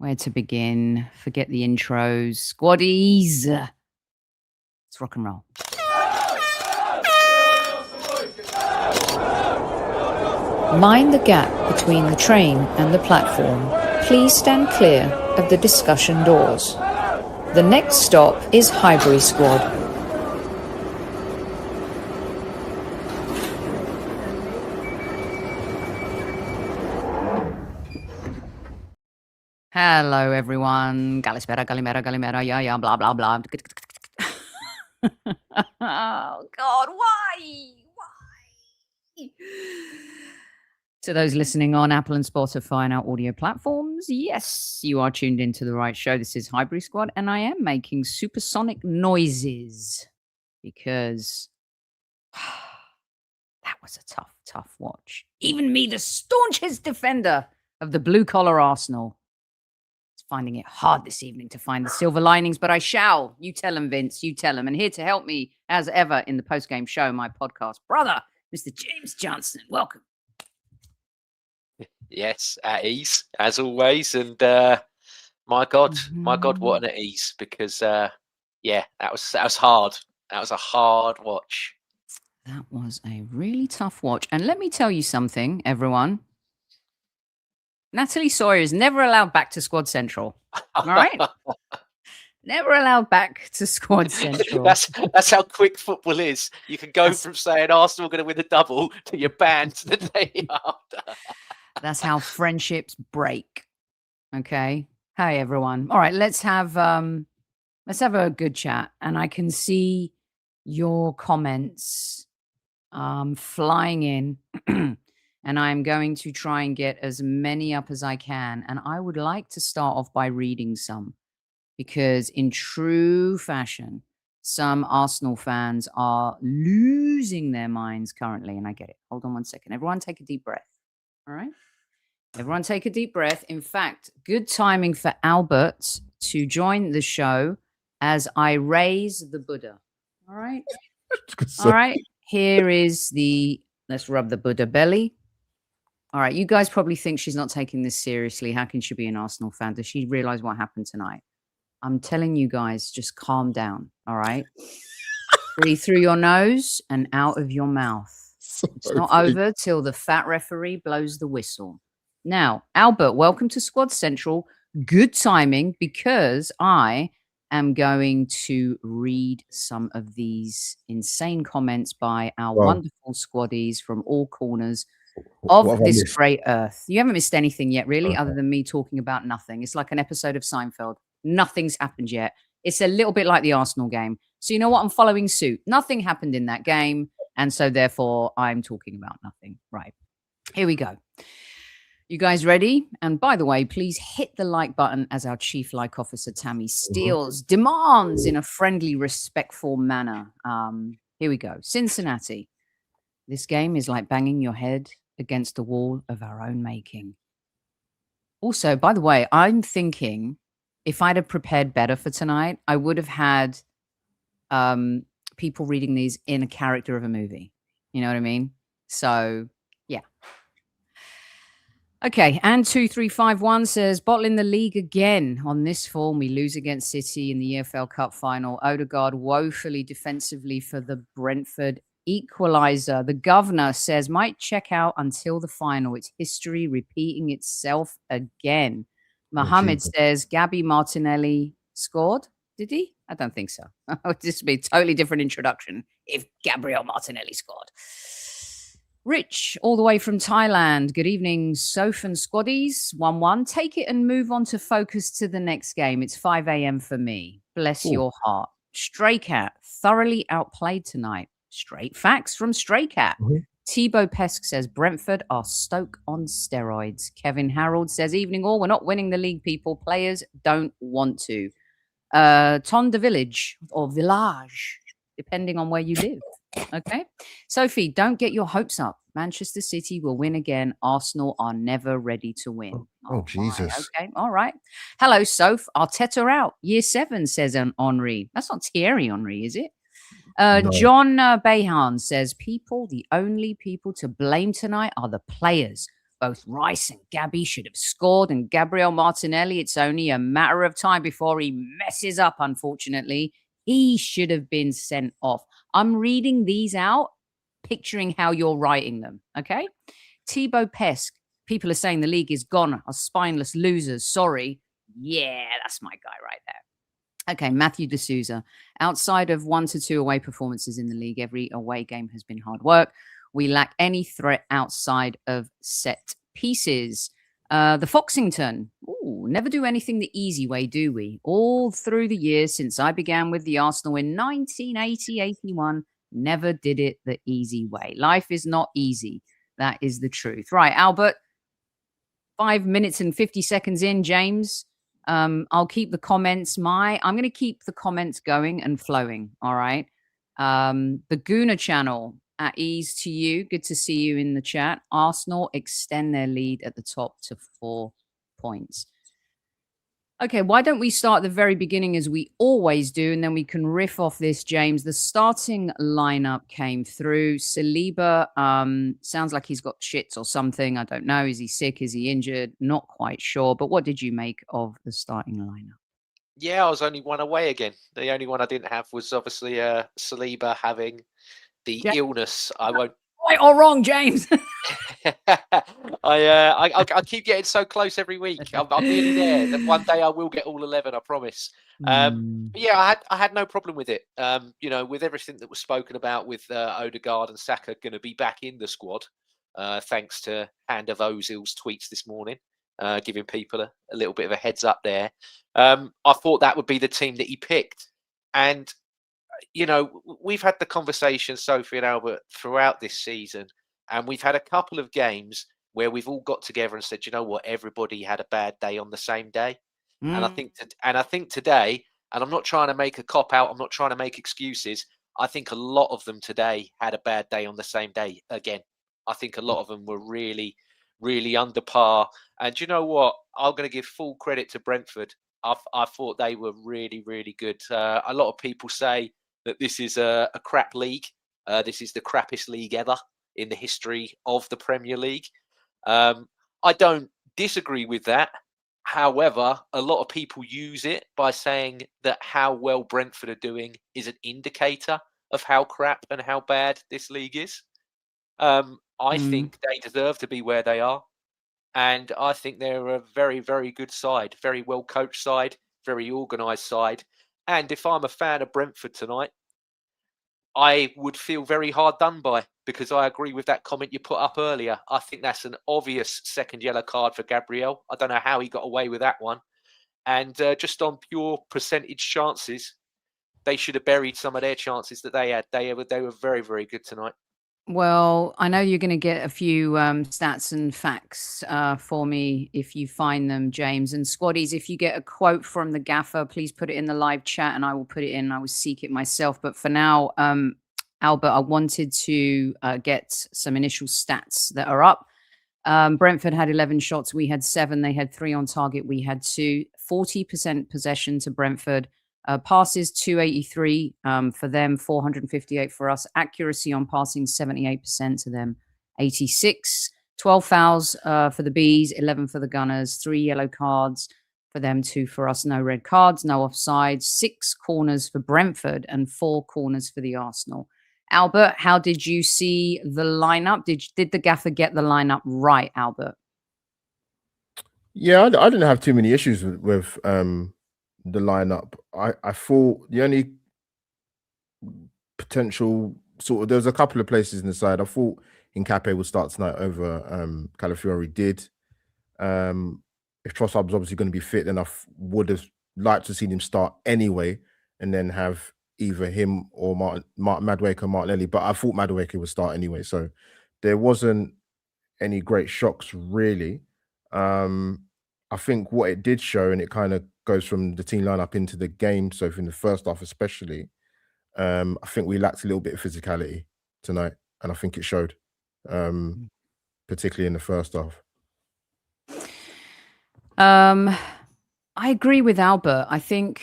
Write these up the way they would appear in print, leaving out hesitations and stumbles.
Where to begin? Forget the intros. Squaddies. Let's rock and roll. Mind the gap between the train and the platform. Please stand clear of the discussion doors. The next stop is Highbury Squad. Hello, everyone. Galimera, yeah, blah, blah, blah. Oh, God, why? To those listening on Apple and Spotify and our audio platforms, yes, you are tuned into the right show. This is Highbury Squad, and I am making supersonic noises because that was a tough watch. Even me, the staunchest defender of the blue-collar Arsenal, is finding it hard this evening to find the silver linings, but I shall. You tell him, Vince. You tell him. And here to help me, as ever, in the post-game show, my podcast brother, Mr. James Johnson. Welcome. Yes, at ease as always, and my God, what an at ease! Because that was hard. That was a hard watch. That was a really tough watch, and let me tell you something, everyone. Natalie Sawyer is never allowed back to Squad Central. All right, never allowed back to Squad Central. That's how quick football is. You can go from saying Arsenal are going to win the double to you're banned the day after. That's how friendships break. Okay. Hi, everyone. All right, let's have a good chat. And I can see your comments flying in. And I'm going to try and get as many up as I can. And I would like to start off by reading some, because in true fashion, some Arsenal fans are losing their minds currently. And I get it. Hold on one second. Everyone take a deep breath. All right. Everyone take a deep breath. In fact, good timing for Albert to join the show as I raise the Buddha. All right. All right. Here is let's rub the Buddha belly. All right. You guys probably think she's not taking this seriously. How can she be an Arsenal fan? Does she realize what happened tonight? I'm telling you guys, just calm down. All right. Breathe through your nose and out of your mouth. It's not over till the fat referee blows the whistle. Now, Albert, welcome to Squad Central. Good timing, because I am going to read some of these insane comments by our wonderful squaddies from all corners of this great earth. You haven't missed anything yet, really, other than me talking about nothing. It's like an episode of Seinfeld. Nothing's happened yet. It's a little bit like the Arsenal game. So you know what? I'm following suit. Nothing happened in that game. And so, therefore, I'm talking about nothing. Right. Here we go. You guys ready? And by the way, please hit the like button as our Chief Like Officer, Tammy Steele, demands in a friendly, respectful manner. Here we go. Cincinnati. This game is like banging your head against the wall of our own making. Also, by the way, I'm thinking if I'd have prepared better for tonight, I would have had people reading these in a character of a movie. You know what I mean? So, yeah. Okay, and 2351 says, bottling the league again. On this form, we lose against City in the EFL Cup final. Odegaard woefully defensively for the Brentford equalizer. The governor says, might check out until the final. It's history repeating itself again. Mohammed says, Gabby Martinelli scored. Did he? I don't think so. This would be a totally different introduction if Gabriel Martinelli scored. Rich, all the way from Thailand. Good evening, Soph and Squaddies. 1-1. Take it and move on to focus to the next game. It's 5 a.m. for me. Bless your heart. Stray Cat, thoroughly outplayed tonight. Straight facts from Stray Cat. Thibaut Pesk says, Brentford are Stoke on steroids. Kevin Harold says, evening all. We're not winning the league, people. Players don't want to. Ton de Village or Village, depending on where you live. Okay. Sophie, don't get your hopes up. Manchester City will win again. Arsenal are never ready to win. Oh Jesus. Right. Okay. All right. Hello, Soph. Arteta out. Year 7, says Henri. That's not Thierry Henry, is it? No. John Behan says, the only people to blame tonight are the players. Both Rice and Gabby should have scored, and Gabriel Martinelli, it's only a matter of time before he messes up, unfortunately. He should have been sent off. I'm reading these out, picturing how you're writing them, okay? Thibaut Pesque, people are saying the league is gone, are spineless losers, sorry. Yeah, that's my guy right there. Okay, Matthew D'Souza. Outside of 1 to 2 away performances in the league, every away game has been hard work. We lack any threat outside of set pieces. The Foxington. Ooh, never do anything the easy way, do we? All through the years since I began with the Arsenal in 1980-81, never did it the easy way. Life is not easy. That is the truth. Right, Albert, 5 minutes and 50 seconds in, James. I'll keep the comments. I'm going to keep the comments going and flowing. All right. The Guna channel, at ease to you. Good to see you in the chat. Arsenal extend their lead at the top to 4 points. Okay, why don't we start at the very beginning as we always do, and then we can riff off this, James. The starting lineup came through. Saliba sounds like he's got shits or something. I don't know. Is he sick? Is he injured? Not quite sure. But what did you make of the starting lineup? Yeah, I was only one away again. The only one I didn't have was obviously Saliba having the illness. I won't. Right or wrong, James? I keep getting so close every week. I'm nearly there. That one day I will get all 11. I promise. But yeah, I had no problem with it. With everything that was spoken about with Odegaard and Saka going to be back in the squad, thanks to Hand of Ozil's tweets this morning, giving people a little bit of a heads up there. I thought that would be the team that he picked, and we've had the conversation, Sophie and Albert, throughout this season, and we've had a couple of games where we've all got together and said, you know what, everybody had a bad day on the same day. And I think today, and I'm not trying to make a cop out, I'm not trying to make excuses. I think a lot of them today had a bad day on the same day again. I think a lot of them were really, really under par. And you know what? I'm going to give full credit to Brentford. I thought they were really, really good. A lot of people say that this is a crap league. This is the crappiest league ever in the history of the Premier League. I don't disagree with that. However, a lot of people use it by saying that how well Brentford are doing is an indicator of how crap and how bad this league is. I think they deserve to be where they are. And I think they're a very, very good side, very well coached side, very organised side. And if I'm a fan of Brentford tonight, I would feel very hard done by, because I agree with that comment you put up earlier. I think that's an obvious second yellow card for Gabriel. I don't know how he got away with that one. And just on pure percentage chances, they should have buried some of their chances that they had. They were very, very good tonight. Well, I know you're going to get a few stats and facts for me if you find them, James. And squaddies, if you get a quote from the gaffer, please put it in the live chat and I will put it in. I will seek it myself. But for now, Albert, I wanted to get some initial stats that are up. Brentford had 11 shots. We had 7. They had 3 on target. We had 2. 40% possession to Brentford. Passes 283 for them, 458 for us. Accuracy on passing 78% to them, 86. 12 fouls for the Bees, 11 for the Gunners. 3 yellow cards for them, 2 for us. No red cards, no offsides. 6 corners for Brentford and 4 corners for the Arsenal. Albert, how did you see the lineup? Did the gaffer get the lineup right, Albert? Yeah, I didn't have too many issues with the lineup. I thought the only potential there was a couple of places in the side. I thought Carpe would start tonight over Calafiori did. If Trossard was obviously going to be fit, then I would have liked to see him start anyway, and then have either him or Madueke or Martinelli. But I thought Madueke would start anyway, so there wasn't any great shocks really. I think what it did show, and it kind of goes from the team lineup into the game, so in the first half especially, I think we lacked a little bit of physicality tonight, and I think it showed, particularly in the first half. I agree with Albert. I think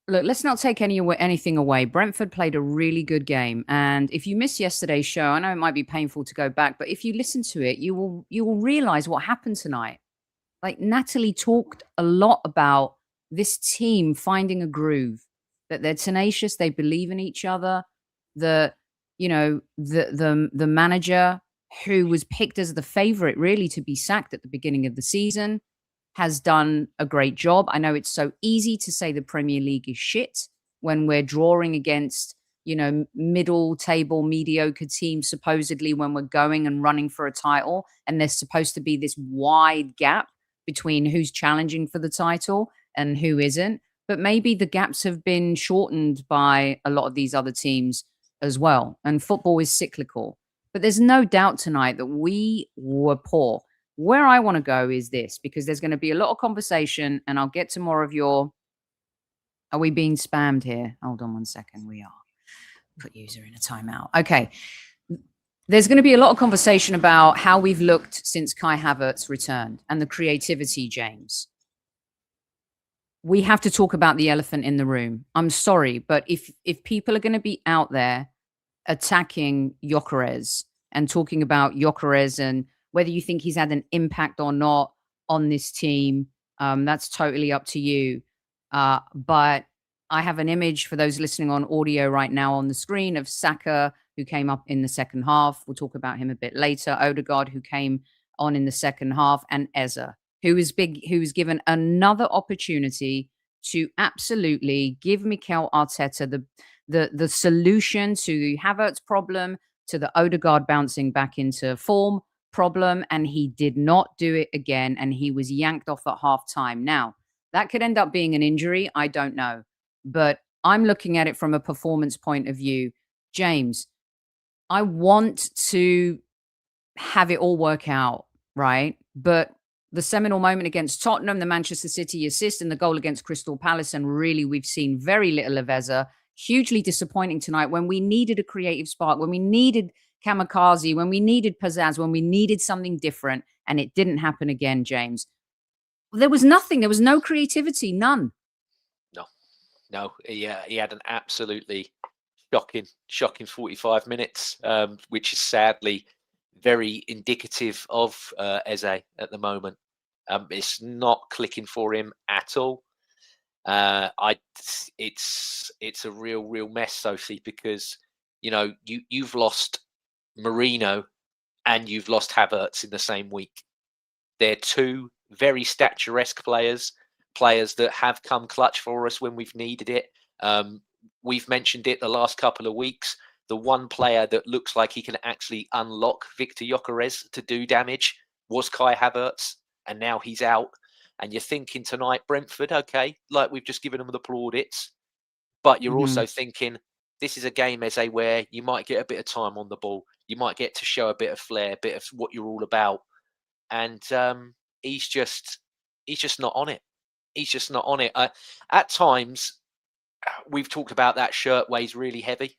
Look, let's not take anything away. Brentford played a really good game, and if you missed yesterday's show, I know it might be painful to go back, but if you listen to it, you will realize what happened tonight. Like, Natalie talked a lot about this team finding a groove, that they're tenacious, they believe in each other. The the manager, who was picked as the favorite really to be sacked at the beginning of the season, has done a great job. I know it's so easy to say the Premier League is shit when we're drawing against, middle table mediocre teams, supposedly, when we're going and running for a title, and there's supposed to be this wide gap between who's challenging for the title and who isn't. But maybe the gaps have been shortened by a lot of these other teams as well. And football is cyclical. But there's no doubt tonight that we were poor. Where I want to go is this, because there's going to be a lot of conversation, and I'll get to more of your. Are we being spammed here? Hold on one second. We are. Put user in a timeout. Okay. There's going to be a lot of conversation about how we've looked since Kai Havertz returned and the creativity, James. We have to talk about the elephant in the room. I'm sorry, but if people are going to be out there attacking Gyökeres and talking about Gyökeres and whether you think he's had an impact or not on this team, that's totally up to you. But I have an image for those listening on audio right now on the screen of Saka, who came up in the second half. We'll talk about him a bit later. Odegaard, who came on in the second half, and Eze, who was given another opportunity to absolutely give Mikel Arteta the solution to the Havertz problem, to the Odegaard bouncing back into form problem, and he did not do it again, and he was yanked off at half time. Now, that could end up being an injury. I don't know. But I'm looking at it from a performance point of view. James, I want to have it all work out, right? But the seminal moment against Tottenham, the Manchester City assist, and the goal against Crystal Palace, and really we've seen very little of Eze. Hugely disappointing tonight when we needed a creative spark, when we needed kamikaze, when we needed pizzazz, when we needed something different, and it didn't happen again, James. There was nothing. There was no creativity, none. No, he had an absolutely shocking 45 minutes, which is sadly very indicative of Eze at the moment. It's not clicking for him at all. It's a real mess, Sophie, because you've lost Marino and you've lost Havertz in the same week. They're two very statuesque players that have come clutch for us when we've needed it. We've mentioned it the last couple of weeks. The one player that looks like he can actually unlock Victor Gyökeres to do damage was Kai Havertz, and now he's out. And you're thinking tonight, Brentford, okay, like we've just given them the plaudits, but you're also thinking this is a game, Eze, where you might get a bit of time on the ball. You might get to show a bit of flair, a bit of what you're all about. And he's just not on it. He's just not on it. At times, we've talked about that shirt weighs really heavy.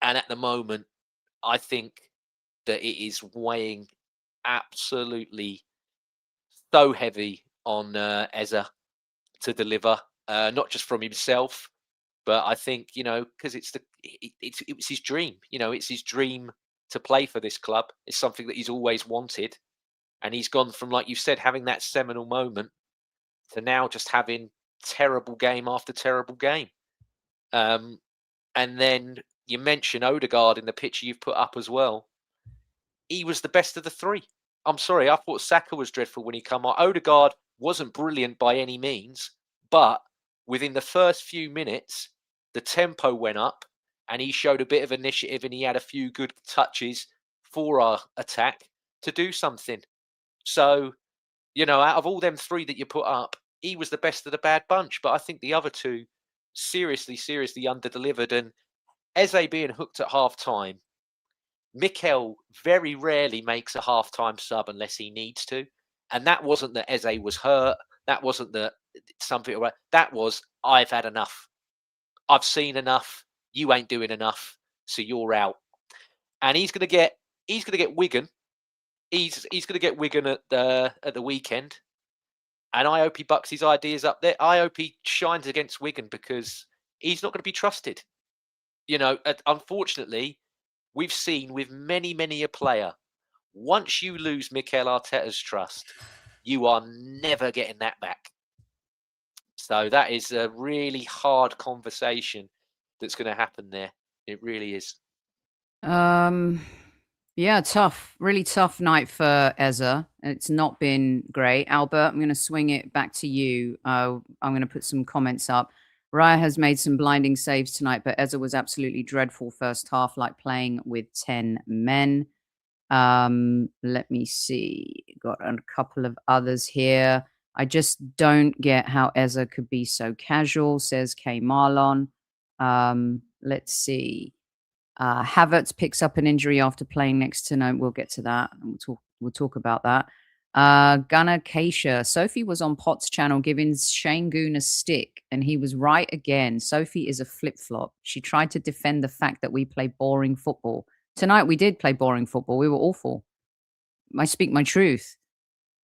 And at the moment, I think that it is weighing absolutely so heavy on Eze to deliver, not just from himself, but I think, because it was his dream. It's his dream to play for this club. It's something that he's always wanted. And he's gone from, like you said, having that seminal moment to now just having terrible game after terrible game. And then you mention Odegaard in the picture you've put up as well. He was the best of the three. I'm sorry, I thought Saka was dreadful when he came on. Odegaard wasn't brilliant by any means, but within the first few minutes, the tempo went up and he showed a bit of initiative and he had a few good touches for our attack to do something. So, out of all them three that you put up, he was the best of the bad bunch. But I think the other two seriously underdelivered. And Eze being hooked at half time, Mikel very rarely makes a half-time sub unless he needs to. And that wasn't that Eze was hurt. That wasn't that something. That was, I've had enough. I've seen enough. You ain't doing enough. So you're out. And he's going to get Wigan. He's going to get Wigan at the weekend. And I hope he bucks his ideas up there. I hope he shines against Wigan, because he's not going to be trusted. You know, unfortunately, we've seen with many a player, once you lose Mikel Arteta's trust, you are never getting that back. So that is a really hard conversation that's going to happen there. It really is. Yeah, really tough night for Eza. It's not been great. Albert, I'm going to swing it back to you. I'm going to put some comments up. Raya has made some blinding saves tonight, but Eza was absolutely dreadful first half, like playing with 10 men. Let me see. Got a couple of others here. I just don't get how Eza could be so casual, says K Marlon. Let's see. Havertz picks up an injury after playing next to no. We'll get to that. And we'll talk about that. Gunnar Keisha. Sophie was on Potts' channel giving Şengün a stick, and he was right again. Sophie is a flip-flop. She tried to defend the fact that we play boring football. Tonight we did play boring football. We were awful. I speak my truth.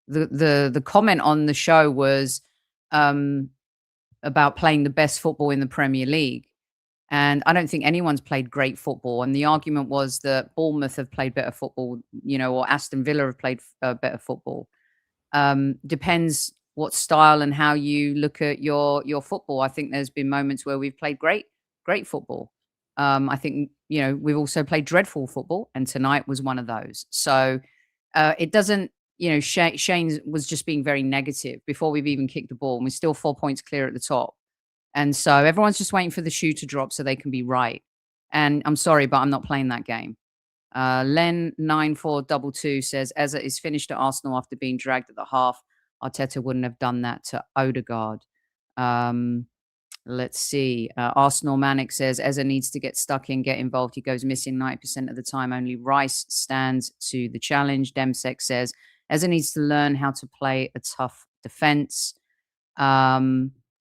The comment on the show was about playing the best football in the Premier League. And I don't think anyone's played great football. And the argument was that Bournemouth have played better football, you know, or Aston Villa have played better football. Depends what style and how you look at your football. I think there's been moments where we've played great football. I think, you know, we've also played dreadful football, and tonight was one of those. So it doesn't, you know, Shane was just being very negative before we've even kicked the ball, and we're still 4 points clear at the top. And so everyone's just waiting for the shoe to drop so they can be right. And I'm sorry, but I'm not playing that game. Len9422 says, Eza is finished at Arsenal after being dragged at the half. Arteta wouldn't have done that to Odegaard. Let's see. Arsenal Manic says, Eza needs to get stuck in, get involved. He goes missing 90% of the time. Only Rice stands to the challenge. Demsek says, Eza needs to learn how to play a tough defense.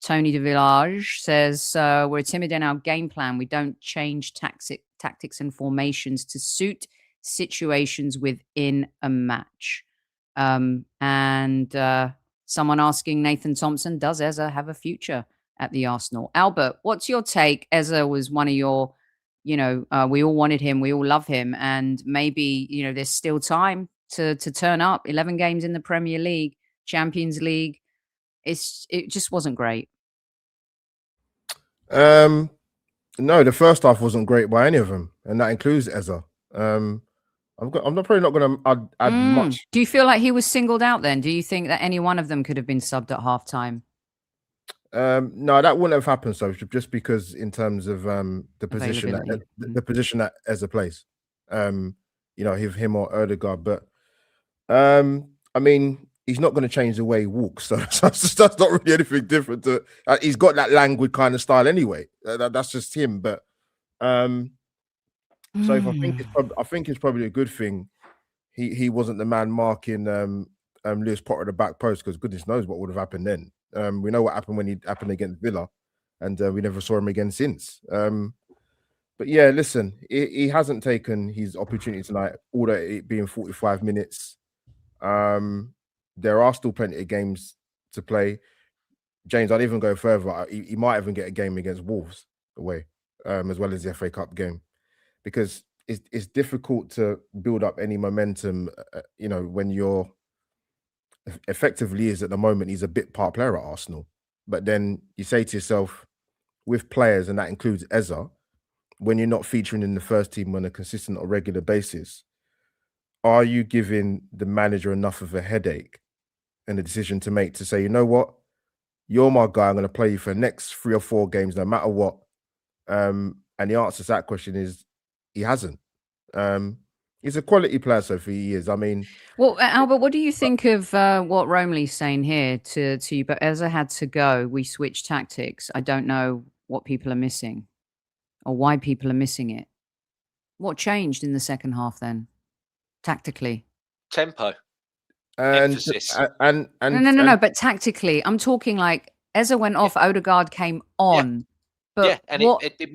Tony de Village says, we're timid in our game plan. We don't change tactics and formations to suit situations within a match. And someone asking Nathan Thompson, does Eza have a future at the Arsenal? Albert, what's your take? Eza was one of your, you know, we all wanted him. We all love him. And maybe, you know, there's still time to turn up. 11 games in the Premier League, Champions League. It just wasn't great. No, the first half wasn't great by any of them, and that includes Eza. I'm probably not going to add much. Do you feel like he was singled out then? Do you think that any one of them could have been subbed at halftime? No, that wouldn't have happened. So just because in terms of the position that Eza plays, you know, him or Odegaard, but I mean, he's not going to change the way he walks. So that's not really anything different. He's got that languid kind of style anyway. That's just him. But so I think it's probably a good thing he wasn't the man marking Lewis Potter at the back post, because goodness knows what would have happened then. We know what happened when he happened against Villa, and we never saw him again since. But yeah, listen, he hasn't taken his opportunity tonight, all that it being 45 minutes. There are still plenty of games to play. James, I'd even go further. He might even get a game against Wolves away, as well as the FA Cup game, because it's difficult to build up any momentum, you know, when you're effectively is at the moment, he's a bit part player at Arsenal. But then you say to yourself, with players, and that includes Eza, when you're not featuring in the first team on a consistent or regular basis, are you giving the manager enough of a headache and a decision to make to say, you know what, you're my guy, I'm going to play you for the next 3 or 4 games, no matter what? And the answer to that question is he hasn't. He's a quality player, Sophie. He is. I mean, well, Albert, what do you think of what Romley's saying here to you? But Eza had to go. We switched tactics. I don't know what people are missing or why people are missing it. What changed in the second half then, tactically? Tempo. And emphasis. No. But tactically, I'm talking like Eza went off, Odegaard came on. But and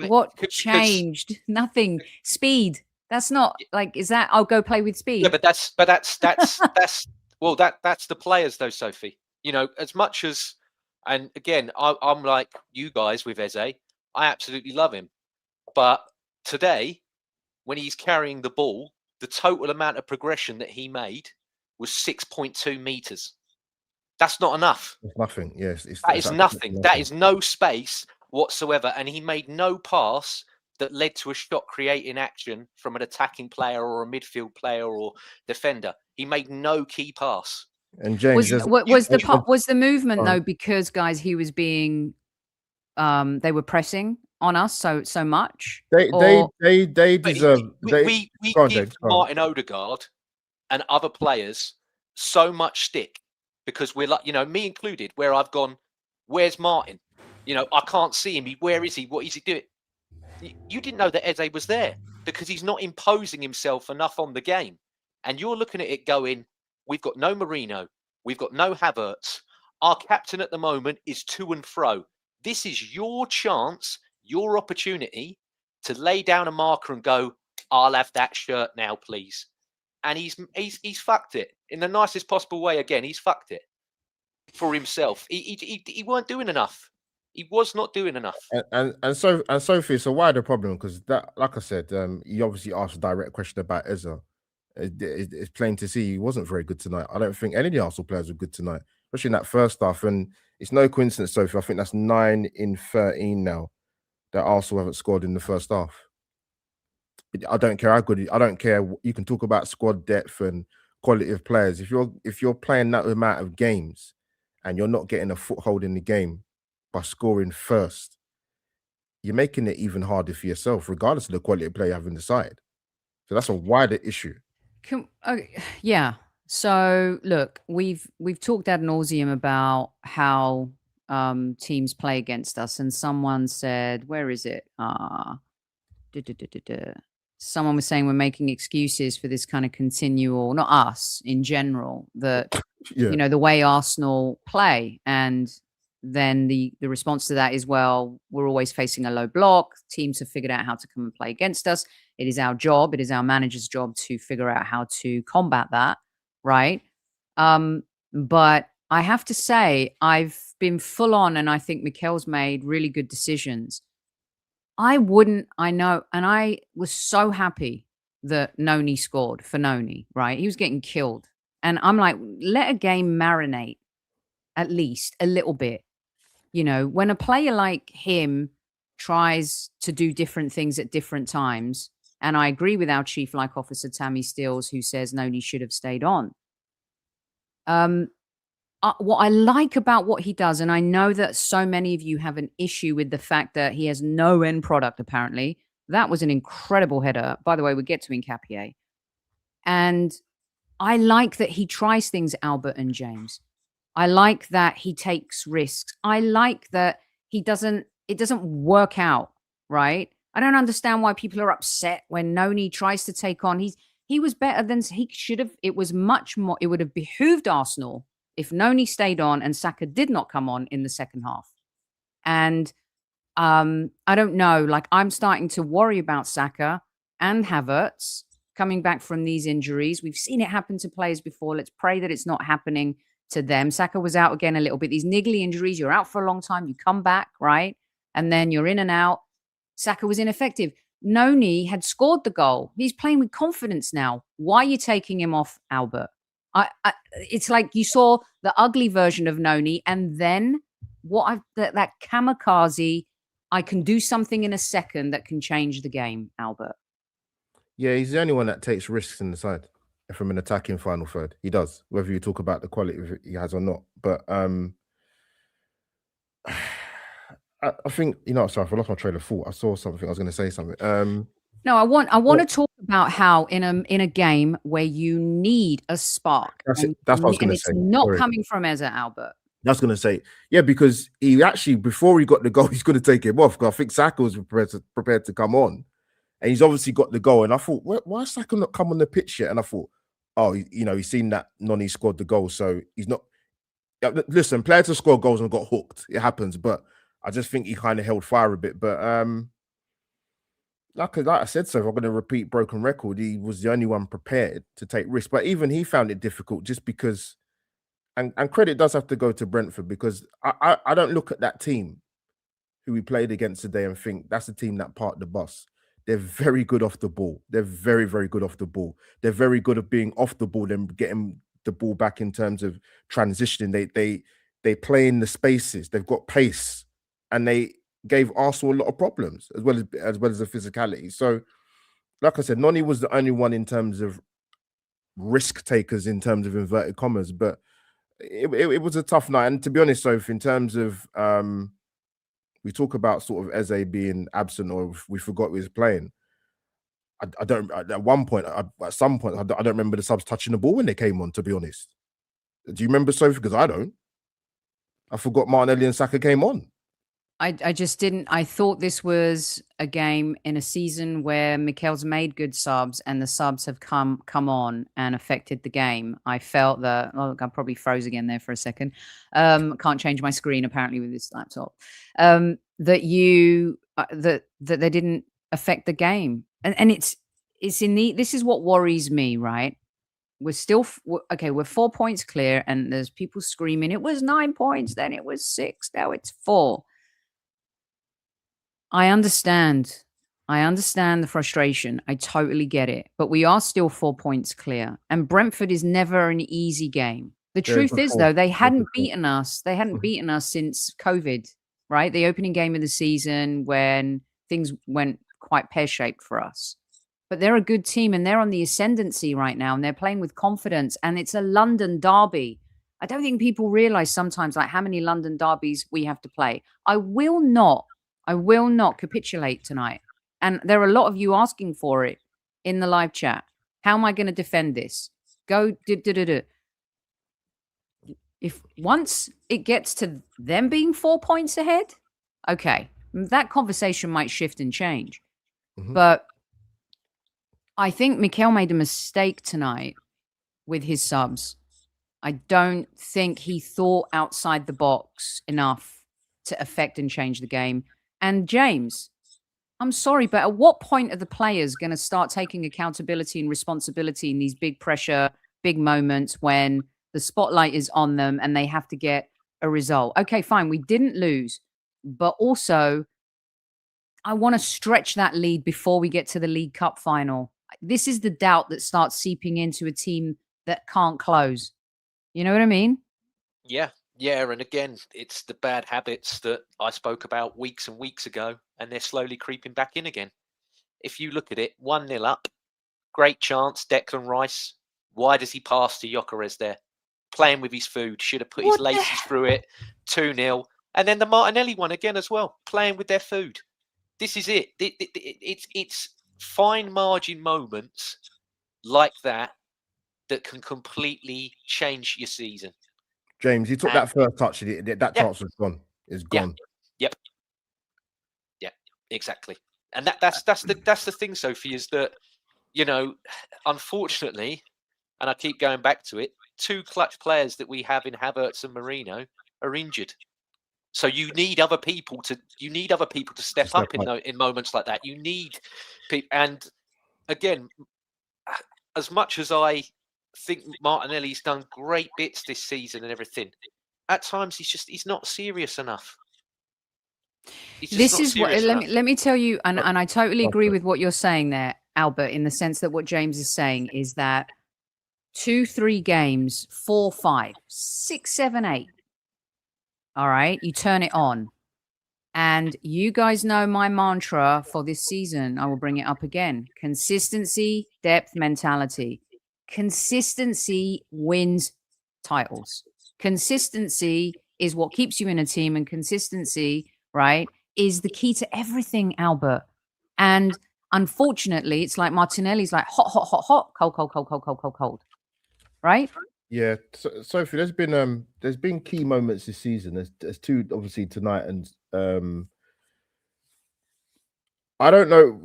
what changed? Nothing. Speed. That's not like, is that I'll go play with speed? Yeah, but that's the players though, Sophie. You know, as much as, and again, I'm like you guys with Eze. I absolutely love him, but today, when he's carrying the ball, the total amount of progression that he made was 6.2 meters. That's not enough. It's nothing. Yes, that is nothing. That is no space whatsoever. And he made no pass that led to a shot creating action from an attacking player or a midfield player or defender. He made no key pass. And James, was the movement though, because guys, he was being they were pressing on us so much. They deserve. We give Martin Odegaard and other players so much stick because we're like, you know, me included, where I've gone, where's Martin? You know, I can't see him. Where is he? What is he doing? You didn't know that Eze was there because he's not imposing himself enough on the game. And you're looking at it going, we've got no Marino. We've got no Havertz. Our captain at the moment is to and fro. This is your chance, your opportunity to lay down a marker and go, I'll have that shirt now, please. And he's fucked it in the nicest possible way. Again, he's fucked it for himself. He weren't doing enough. He was not doing enough. And Sophie, it's a wider problem because that, like I said, you obviously asked a direct question about Eze. It's plain to see he wasn't very good tonight. I don't think any of the Arsenal players were good tonight, especially in that first half. And it's no coincidence, Sophie. I think that's 9 in 13 now that Arsenal haven't scored in the first half. I don't care how good. I don't care. You can talk about squad depth and quality of players. If you're playing that amount of games and you're not getting a foothold in the game by scoring first, you're making it even harder for yourself, regardless of the quality of play you have in the side. So that's a wider issue. Yeah. So look, we've talked ad nauseum about how teams play against us, and someone said, "Where is it?" Someone was saying we're making excuses for this kind of continual, not us in general, that you know the way Arsenal play, and then the response to that is, well, we're always facing a low block. Teams have figured out how to come and play against us. It is our job. It is our manager's job to figure out how to combat that, right? But I have to say, I've been full on, and I think Mikel's made really good decisions. I know, and I was so happy that Noni scored for Noni, right? He was getting killed. And I'm like, let a game marinate at least a little bit. You know, when a player like him tries to do different things at different times, and I agree with our Chief Like Officer, Tammy Stills, who says Noni should have stayed on. What I like about what he does, and I know that so many of you have an issue with the fact that he has no end product, apparently. That was an incredible header. By the way, we'll get to Carpe. And I like that he tries things, Albert and James. I like that he takes risks. I like that it doesn't work out, right? I don't understand why people are upset when Noni tries to take on. He was better than he should have. It was much more, it would have behooved Arsenal if Noni stayed on and Saka did not come on in the second half. And I don't know, like I'm starting to worry about Saka and Havertz coming back from these injuries. We've seen it happen to players before. Let's pray that it's not happening to them. Saka was out again a little bit. These niggly injuries, you're out for a long time, you come back, right? And then you're in and out. Saka was ineffective. Noni had scored the goal. He's playing with confidence now. Why are you taking him off, Albert? It's like you saw the ugly version of Noni, and then that kamikaze, I can do something in a second that can change the game, Albert. Yeah, he's the only one that takes risks in the side from an attacking final third. He does, whether you talk about the quality he has or not. But I think, you know, sorry, I lost my train of thought. I saw something. I was going to say something. No, I want to talk about how in a game where you need a spark. That's what I was going to say. It's not coming from Eze, Albert. That's going to say, yeah, because he actually, before he got the goal, he's going to take him off. Because I think Saka was prepared to come on, and he's obviously got the goal. And I thought, why is Saka not come on the pitch yet? And I thought, oh, you know, he's seen that Noni scored the goal, so he's not. Listen, players to score goals and got hooked. It happens, but I just think he kind of held fire a bit. But like I said, so if I'm going to repeat broken record, he was the only one prepared to take risks. But even he found it difficult just because, and credit does have to go to Brentford, because I don't look at that team who we played against today and think that's a team that parked the bus. They're very good off the ball. They're very, very good off the ball. They're very good at being off the ball and getting the ball back in terms of transitioning. They play in the spaces. They've got pace, and they gave Arsenal a lot of problems as well as the physicality. So, like I said, Noni was the only one in terms of risk takers, in terms of inverted commas, but it was a tough night. And to be honest, Sophie, in terms of we talk about sort of Eze being absent, or if we forgot he was playing. I don't. At some point, I don't remember the subs touching the ball when they came on. To be honest, do you remember, Sophie? Because I don't. I forgot Martinelli and Saka came on. I just didn't. I thought this was a game in a season where Mikel's made good subs, and the subs have come on and affected the game. I felt that. Oh, I probably froze again there for a second. Can't change my screen apparently with this laptop. That they didn't affect the game, and it's in the. This is what worries me, right? We're still okay. We're 4 points clear, and there's people screaming. It was 9 points, then it was 6, now it's 4. I understand the frustration. I totally get it. But we are still 4 points clear. And Brentford is never an easy game. The truth is, though, they hadn't beaten us. They hadn't beaten us since COVID, right? The opening game of the season, when things went quite pear-shaped for us. But they're a good team, and they're on the ascendancy right now, and they're playing with confidence. And it's a London derby. I don't think people realize sometimes like how many London derbies we have to play. I will not capitulate tonight. And there are a lot of you asking for it in the live chat. How am I going to defend this? Go. If once it gets to them being 4 points ahead, okay, that conversation might shift and change. Mm-hmm. But I think Mikel made a mistake tonight with his subs. I don't think he thought outside the box enough to affect and change the game. And James, I'm sorry, but at what point are the players going to start taking accountability and responsibility in these big pressure, big moments when the spotlight is on them and they have to get a result? Okay, fine, we didn't lose, but also I want to stretch that lead before we get to the League Cup final. This is the doubt that starts seeping into a team that can't close. You know what I mean? Yeah. Yeah, and again, it's the bad habits that I spoke about weeks and weeks ago, and they're slowly creeping back in again. If you look at it, 1-0 up, great chance, Declan Rice. Why does he pass to Gyökeres there? Playing with his food, should have put his laces through it. 2-0. And then the Martinelli one again as well, playing with their food. This is it. It's fine margin moments like that can completely change your season. James, he took that first touch. That chance was gone. It's gone. Yep. Yeah, exactly. And that's the thing, Sophie, is that, you know, unfortunately, and I keep going back to it, 2 clutch players that we have in Havertz and Marino are injured. So you need other people to step up in moments like that. You need people, and again, as much as I think Martinelli's done great bits this season and everything, at times he's not serious enough. This is what let me tell you, and I totally agree with what you're saying there, Albert, in the sense that what James is saying is that 2-3 games, 4, 5, 6, 7, 8. All right, you turn it on. And you guys know my mantra for this season. I will bring it up again. Consistency, depth, mentality. Consistency wins titles. Consistency is what keeps you in a team, and consistency, right, is the key to everything, Albert. And unfortunately, it's like Martinelli's like hot, hot, hot, hot, cold, cold, cold, cold, cold, cold, cold. Right? Yeah, Sophie, there's been key moments this season. There's 2 obviously tonight, and I don't know.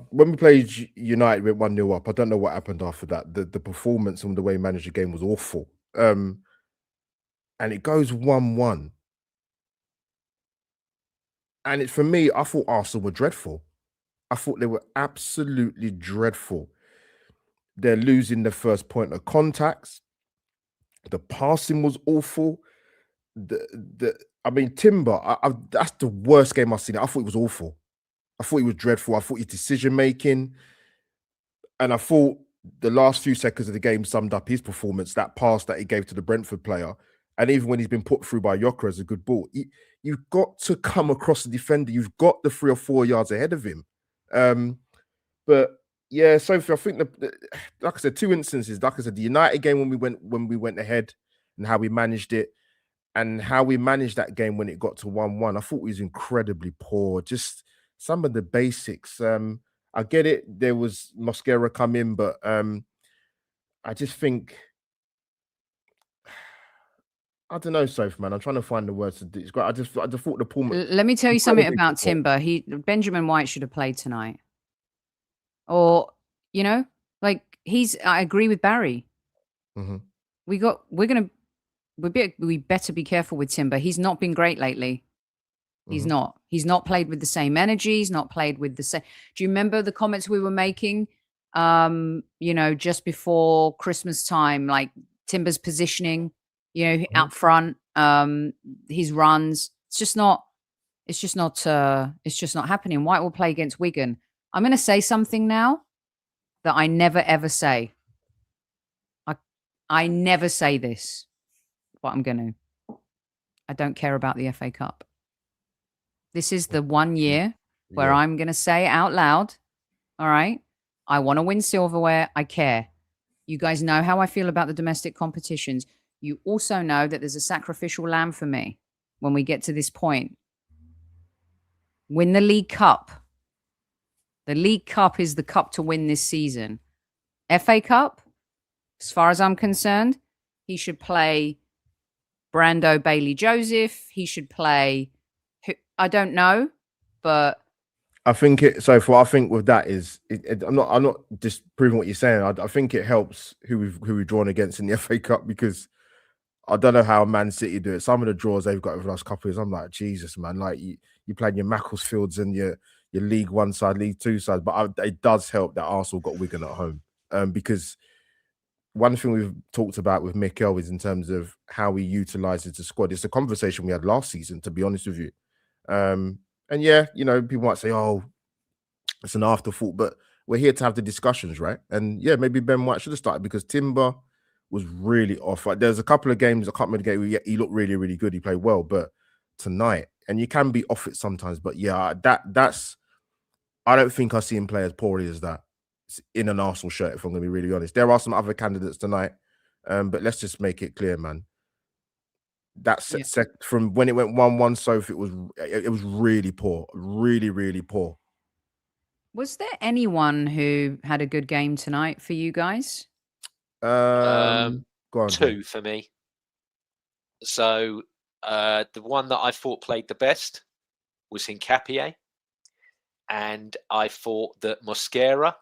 When we played United, we went 1-0 up. I don't know what happened after that. The performance and the way we managed the game was awful. And it goes 1-1. And for me, I thought Arsenal were dreadful. I thought they were absolutely dreadful. They're losing their first point of contacts. The passing was awful. I mean, Timber, that's the worst game I've seen. I thought it was awful. I thought it was dreadful. I thought his decision making, and I thought the last few seconds of the game summed up his performance. That pass that he gave to the Brentford player, and even when he's been put through by Yoka as a good ball, you've got to come across the defender. You've got the 3 or 4 yards ahead of him. But yeah, Sophie, I think like I said, 2 instances. Like I said, the United game when we went ahead and how we managed it, and how we managed that game when it got to 1-1. I thought it was incredibly poor. Just some of the basics. I get it. There was Mosquera come in, but I just think, I don't know, Sophie, man. I'm trying to find the words to describe. I just thought the poor. Let me tell you something about Timber. Benjamin White should have played tonight. Or, like I agree with Barry. Mm-hmm. We better be careful with Timber. He's not been great lately. He's not. He's not played with the same energy. He's not played with the same. Do you remember the comments we were making, just before Christmas time, like Timber's positioning, out front, his runs. It's just not happening. White will play against Wigan. I'm going to say something now that I never, ever say. I never say this, but I'm going to. I don't care about the FA Cup. This is the one year where I'm going to say out loud, all right, I want to win silverware. I care. You guys know how I feel about the domestic competitions. You also know that there's a sacrificial lamb for me when we get to this point. Win the League Cup. The League Cup is the cup to win this season. FA Cup, as far as I'm concerned, he should play Brando Bailey-Joseph. He should play, I don't know, but I think what I think with that is, I'm not disproving what you're saying. I think it helps who we've drawn against in the FA Cup, because I don't know how Man City do it. Some of the draws they've got over the last couple of years, I'm like, Jesus, man, like you playing your Macclesfields and your League One side, League Two side, but it does help that Arsenal got Wigan at home, because one thing we've talked about with Mikel is in terms of how he utilizes the squad. It's a conversation we had last season, to be honest with you. And yeah, people might say, oh, it's an afterthought, but we're here to have the discussions, right? And yeah, maybe Ben White should have started, because Timber was really off. Like, there's a couple of games, I can't remember the game where he looked really, really good. He played well, but tonight, and you can be off it sometimes, but yeah, that's, I don't think I've seen players poorly as that in an Arsenal shirt, if I'm going to be really honest. There are some other candidates tonight, but let's just make it clear, man. That's from when it went 1-1, Soph, it was really poor, really, really poor. Was there anyone who had a good game tonight for you guys? Go on, 2 for me. So the one that I thought played the best was Hincapie, and I thought that Mosquera,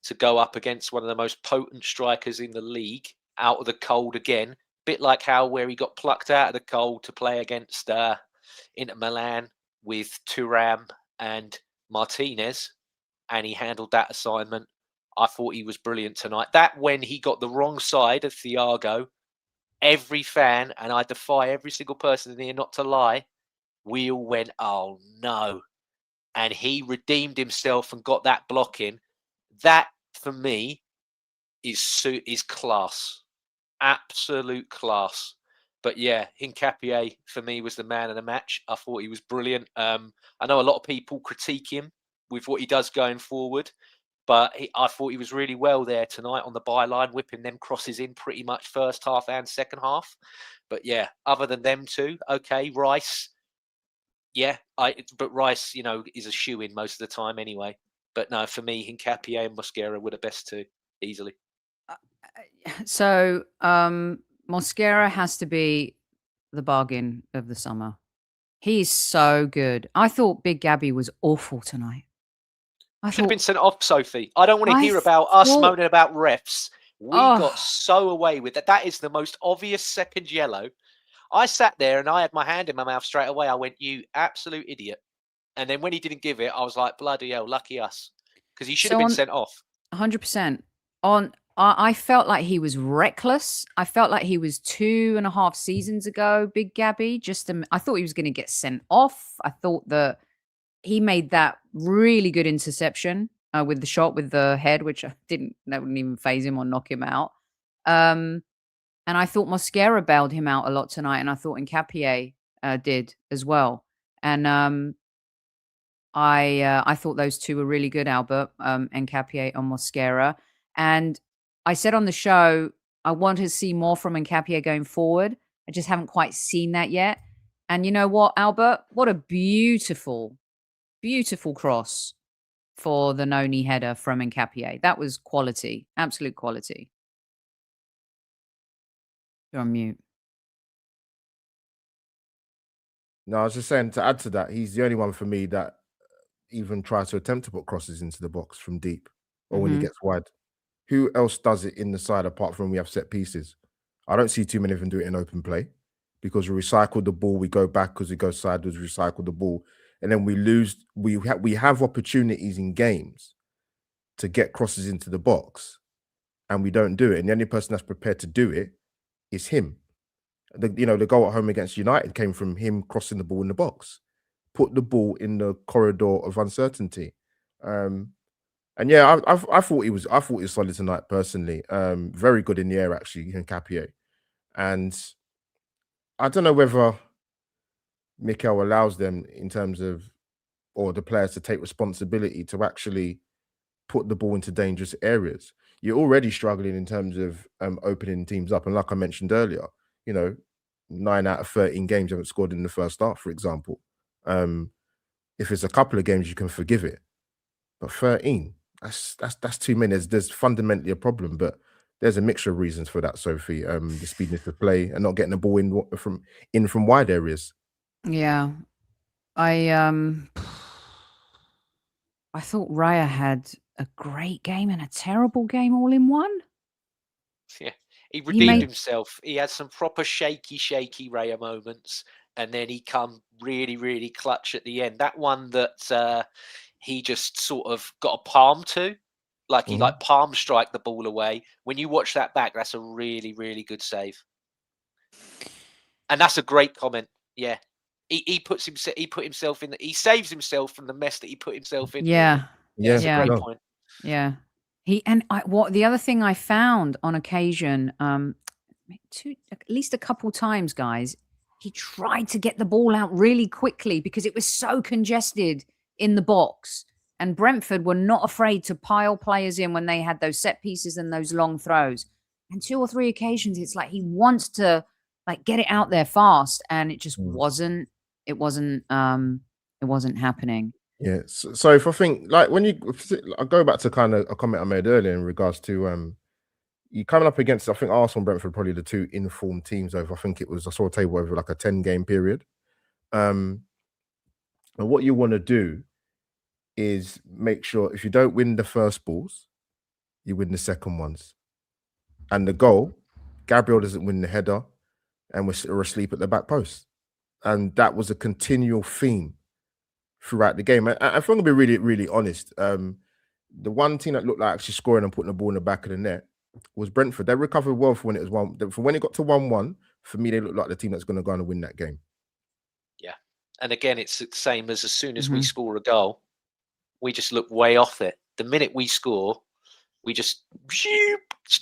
to go up against one of the most potent strikers in the league, out of the cold again, bit like where he got plucked out of the cold to play against Inter Milan with Thuram and Martinez, and he handled that assignment. I thought he was brilliant tonight. That when he got the wrong side of Thiago, every fan, and I defy every single person in here not to lie, we all went, oh no. And he redeemed himself and got that block in. That, for me, is class. Absolute class. But yeah, Hincapie, for me, was the man of the match. I thought he was brilliant. I know a lot of people critique him with what he does going forward, but I thought he was really well there tonight on the byline, whipping them crosses in pretty much first half and second half. But yeah, other than them two, okay, Rice. Yeah, but Rice, is a shoe-in most of the time anyway. But no, for me, Hincapie and Mosquera were the best two, easily. So Mosquera has to be the bargain of the summer. He's so good. I thought Big Gabby was awful tonight. Should have been sent off, Sophie. I don't want to hear about us moaning about refs. We got so away with that. That is the most obvious second yellow. I sat there and I had my hand in my mouth straight away. I went, you absolute idiot. And then when he didn't give it, I was like, bloody hell, lucky us. Because he should have been sent off. 100%. On I felt like he was reckless. I felt like he was 2.5 seasons ago, Big Gabby. I thought he was going to get sent off. I thought that he made that really good interception with the shot with the head, which that wouldn't even phase him or knock him out. And I thought Mosquera bailed him out a lot tonight, and I thought Nkapie did as well. And I thought those two were really good, Albert, Nkapie and Mosquera. And I said on the show, I want to see more from Nkapie going forward. I just haven't quite seen that yet. And you know what, Albert? What a beautiful cross for the Noni header from Nkapie. That was quality, absolute quality. You're on mute. No, I was just saying, to add to that, he's the only one for me that even tries to attempt to put crosses into the box from deep or when he gets wide. Who else does it in the side apart from we have set pieces? I don't see too many of them do it in open play, because we recycle the ball, we go back because we go sideways, recycle the ball, and then we lose. We have opportunities in games to get crosses into the box, and we don't do it. And the only person that's prepared to do it is him. The goal at home against United came from him crossing the ball in the box, put the ball in the corridor of uncertainty. And yeah, I thought he was solid tonight personally. Very good in the air actually, Nkapie. And I don't know whether Mikel allows them in terms of, or the players to take responsibility to actually put the ball into dangerous areas. You're already struggling in terms of opening teams up. And like I mentioned earlier, 9 out of 13 games you haven't scored in the first half, for example. If it's a couple of games, you can forgive it. But 13, that's too many. There's fundamentally a problem, but there's a mixture of reasons for that, Sophie. The speediness of play and not getting the ball in from wide areas. Yeah. I thought Raya had a great game and a terrible game all in one. Yeah. He redeemed himself. He had some proper shaky Raya moments, and then he come really, really clutch at the end. That one that he just sort of got a palm to, like he like palm strike the ball away. When you watch that back, that's a really, really good save. And that's a great comment. Yeah. He put himself in he saves himself from the mess that he put himself in. Yeah. Yeah. That's a great point. Yeah. The other thing I found on occasion, at least a couple times, guys, he tried to get the ball out really quickly because it was so congested in the box. And Brentford were not afraid to pile players in when they had those set pieces and those long throws. And 2 or 3 occasions, it's like he wants to get it out there fast, and it just wasn't. It wasn't happening. Yeah. So if I think I go back to kind of a comment I made earlier in regards to you coming up against, I think Arsenal and Brentford probably the two informed teams over. I think I saw a table over like a 10-game period. And what you want to do is make sure if you don't win the first balls, you win the second ones. And the goal, Gabriel doesn't win the header, and we're asleep at the back post. And that was a continual theme throughout the game. And if I'm going to be really, really honest, the one team that looked like actually scoring and putting the ball in the back of the net was Brentford. They recovered well for when it was for when it got to 1-1. For me, they looked like the team that's going to go on and win that game. Yeah. And again, it's the same as soon as we score a goal, we just look way off it. The minute we score, we just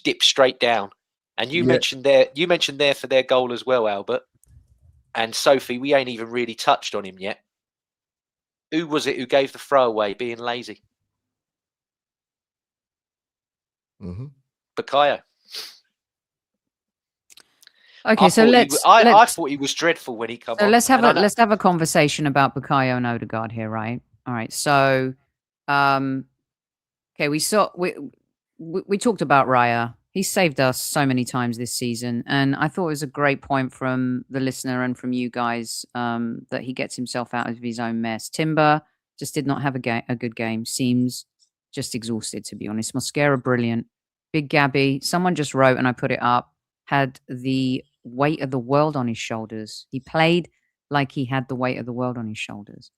dip straight down. And you mentioned there for their goal as well, Albert. And Sophie, we ain't even really touched on him yet. Who was it who gave the throwaway being lazy? Bukayo. Okay, I thought he was dreadful when he came on. So let's have a conversation about Bukayo and Odegaard here, right? All right. So, okay, we talked about Raya. He saved us so many times this season, and I thought it was a great point from the listener and from you guys that he gets himself out of his own mess. Timber just did not have a good game. Seems just exhausted, to be honest. Mosquera, brilliant. Big Gabby, someone just wrote, and I put it up, had the weight of the world on his shoulders. He played like he had the weight of the world on his shoulders.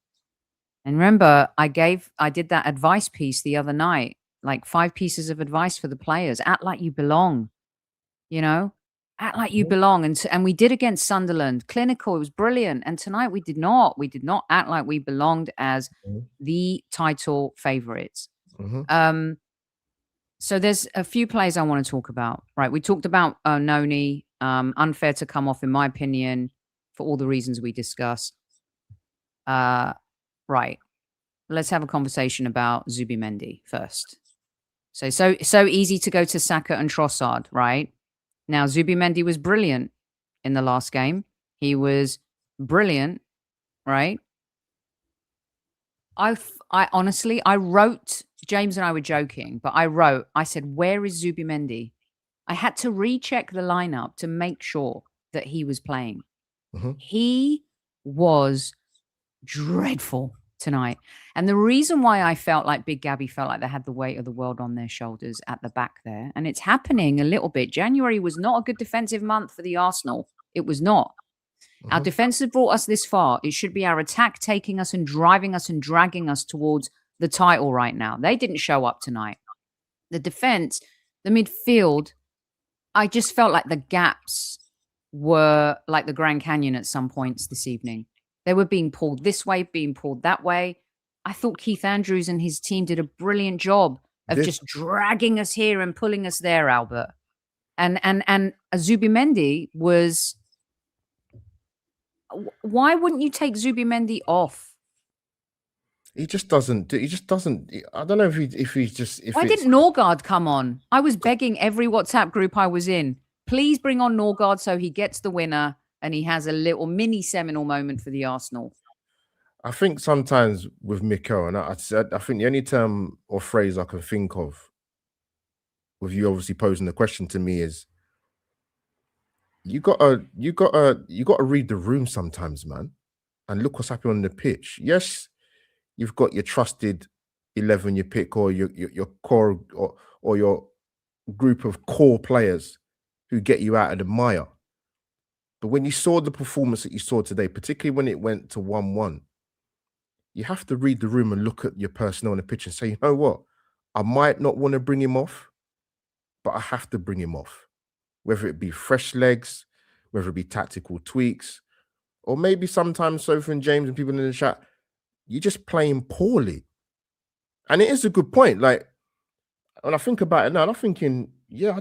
And remember, I did that advice piece the other night like 5 pieces of advice for the players. Act like you belong, you know? Act like you belong. And we did against Sunderland. Clinical, it was brilliant. And tonight we did not. We did not act like we belonged as the title favourites. So there's a few players I want to talk about. Right, we talked about Noni. Unfair to come off, in my opinion, for all the reasons we discussed. Right. Let's have a conversation about Zubimendi first. So easy to go to Saka and Trossard, right? Now, Zubimendi was brilliant in the last game. He was brilliant, right? I honestly, I wrote, James and I were joking, but I said, where is Zubimendi? I had to recheck the lineup to make sure that he was playing. He was dreadful tonight. And the reason why I felt like Big Gabby felt like they had the weight of the world on their shoulders at the back there, and it's happening a little bit. January was not a good defensive month for the Arsenal. It was not. Our defense has brought us this far. It should be our attack taking us and driving us and dragging us towards the title right now. They didn't show up tonight. The defense, the midfield, I just felt like the gaps were like the Grand Canyon at some points this evening. They were being pulled this way, being pulled that way. I thought Keith Andrews and his team did a brilliant job of just dragging us here and pulling us there, Albert. And Zubimendi was... Why wouldn't you take Zubimendi off? He just doesn't. I don't know if he's just. Why didn't Norgard come on? I was begging every WhatsApp group I was in, please bring on Norgard so he gets the winner and he has a little mini seminal moment for the Arsenal. I think sometimes with Mikel, and I think the only term or phrase I can think of, with you obviously posing the question to me, is you gotta read the room sometimes, man, and look what's happening on the pitch. Yes, you've got your trusted 11 you pick, or your core or your group of core players who get you out of the mire. But when you saw the performance that you saw today, particularly when it went to 1-1, you have to read the room and look at your personnel on the pitch and say, you know what? I might not want to bring him off, but I have to bring him off. Whether it be fresh legs, whether it be tactical tweaks, or maybe sometimes Sophie and James and people in the chat, you're just playing poorly. And it is a good point. Like, when I think about it now, I'm thinking, yeah,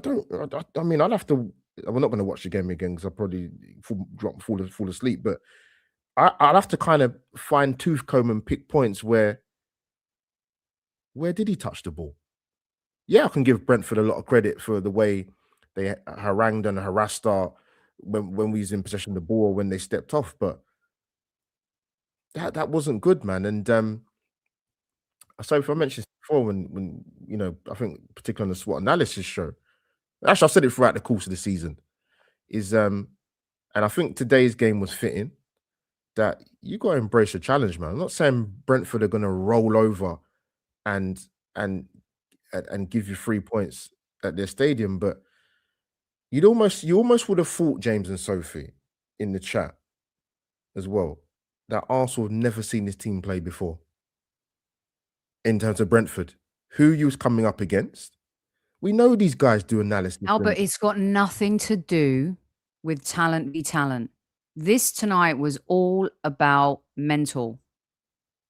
I mean, I'd have to, I'm not going to watch the game again because I'll probably fall asleep, but I'll have to kind of fine tooth comb and pick points where did he touch the ball? Yeah, I can give Brentford a lot of credit for the way they harangued and harassed our when we was in possession of the ball, when they stepped off, but that wasn't good, man. And so if I mentioned before, when you know, I think particularly on the SWOT analysis show, actually I've said it throughout the course of the season, is and I think today's game was fitting, that you got to embrace the challenge, man. I'm not saying Brentford are going to roll over and give you 3 points at their stadium, but you almost would have thought, James and Sophie in the chat as well, that Arsenal have never seen this team play before. In terms of Brentford, who you was coming up against. We know these guys do analysis. Albert, it's got nothing to do with talent v talent. This tonight was all about mental.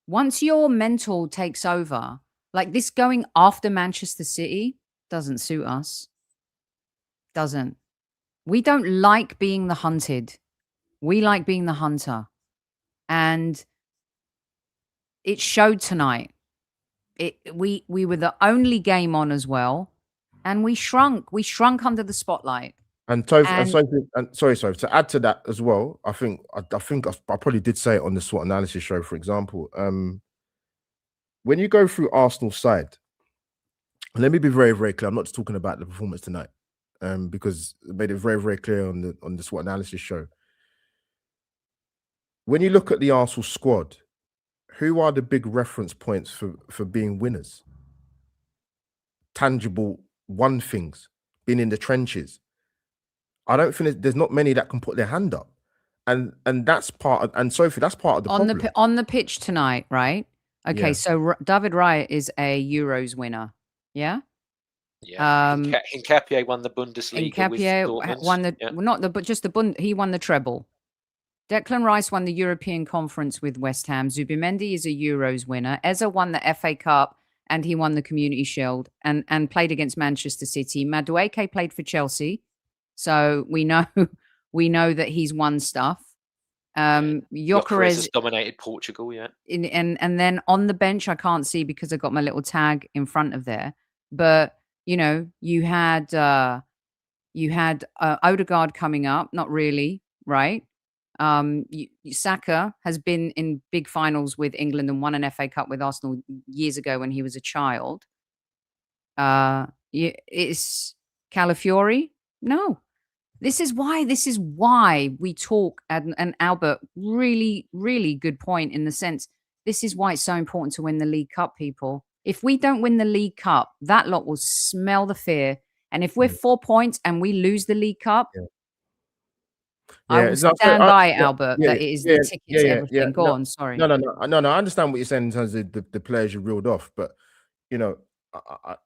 Once your mental takes over, like this going after Manchester City doesn't suit us. Doesn't. We don't like being the hunted. We like being the hunter. And it showed tonight. We were the only game on as well. And we shrunk. We shrunk under the spotlight. And sorry, to add to that as well, I think I probably did say it on the SWOT analysis show, for example. When you go through Arsenal's side, let me be very, very clear. I'm not just talking about the performance tonight, because I made it very, very clear on the SWOT analysis show. When you look at the Arsenal squad, who are the big reference points for being winners? Tangible one things, being in the trenches. I don't think there's not many that can put their hand up, and that's part of, and Sophie, that's part of the problem. On the pitch tonight, right? Okay, yeah. So David Raya is a Euros winner. Yeah. Yeah. Hincapié won the Bundesliga with Dortmund. won the not the but just the he won the treble. Declan Rice won the European Conference with West Ham. Zubimendi is a Euros winner. Eza won the FA Cup and he won the Community Shield and played against Manchester City. Madueke played for Chelsea, so we know that he's won stuff. Gyökeres has dominated Portugal, yeah. And then on the bench, I can't see because I got my little tag in front of there. But you had Odegaard coming up, not really, right? Saka has been in big finals with England and won an FA Cup with Arsenal years ago when he was a child. It's Calafiori? No. This is why we talk, and Albert, really, really good point in the sense, this is why it's so important to win the League Cup, people. If we don't win the League Cup, that lot will smell the fear. And if we're 4 points and we lose the League Cup, I will stand by Albert that it is the ticket to everything. Go on, sorry. No. I understand what you're saying in terms of the players you reeled off, but right.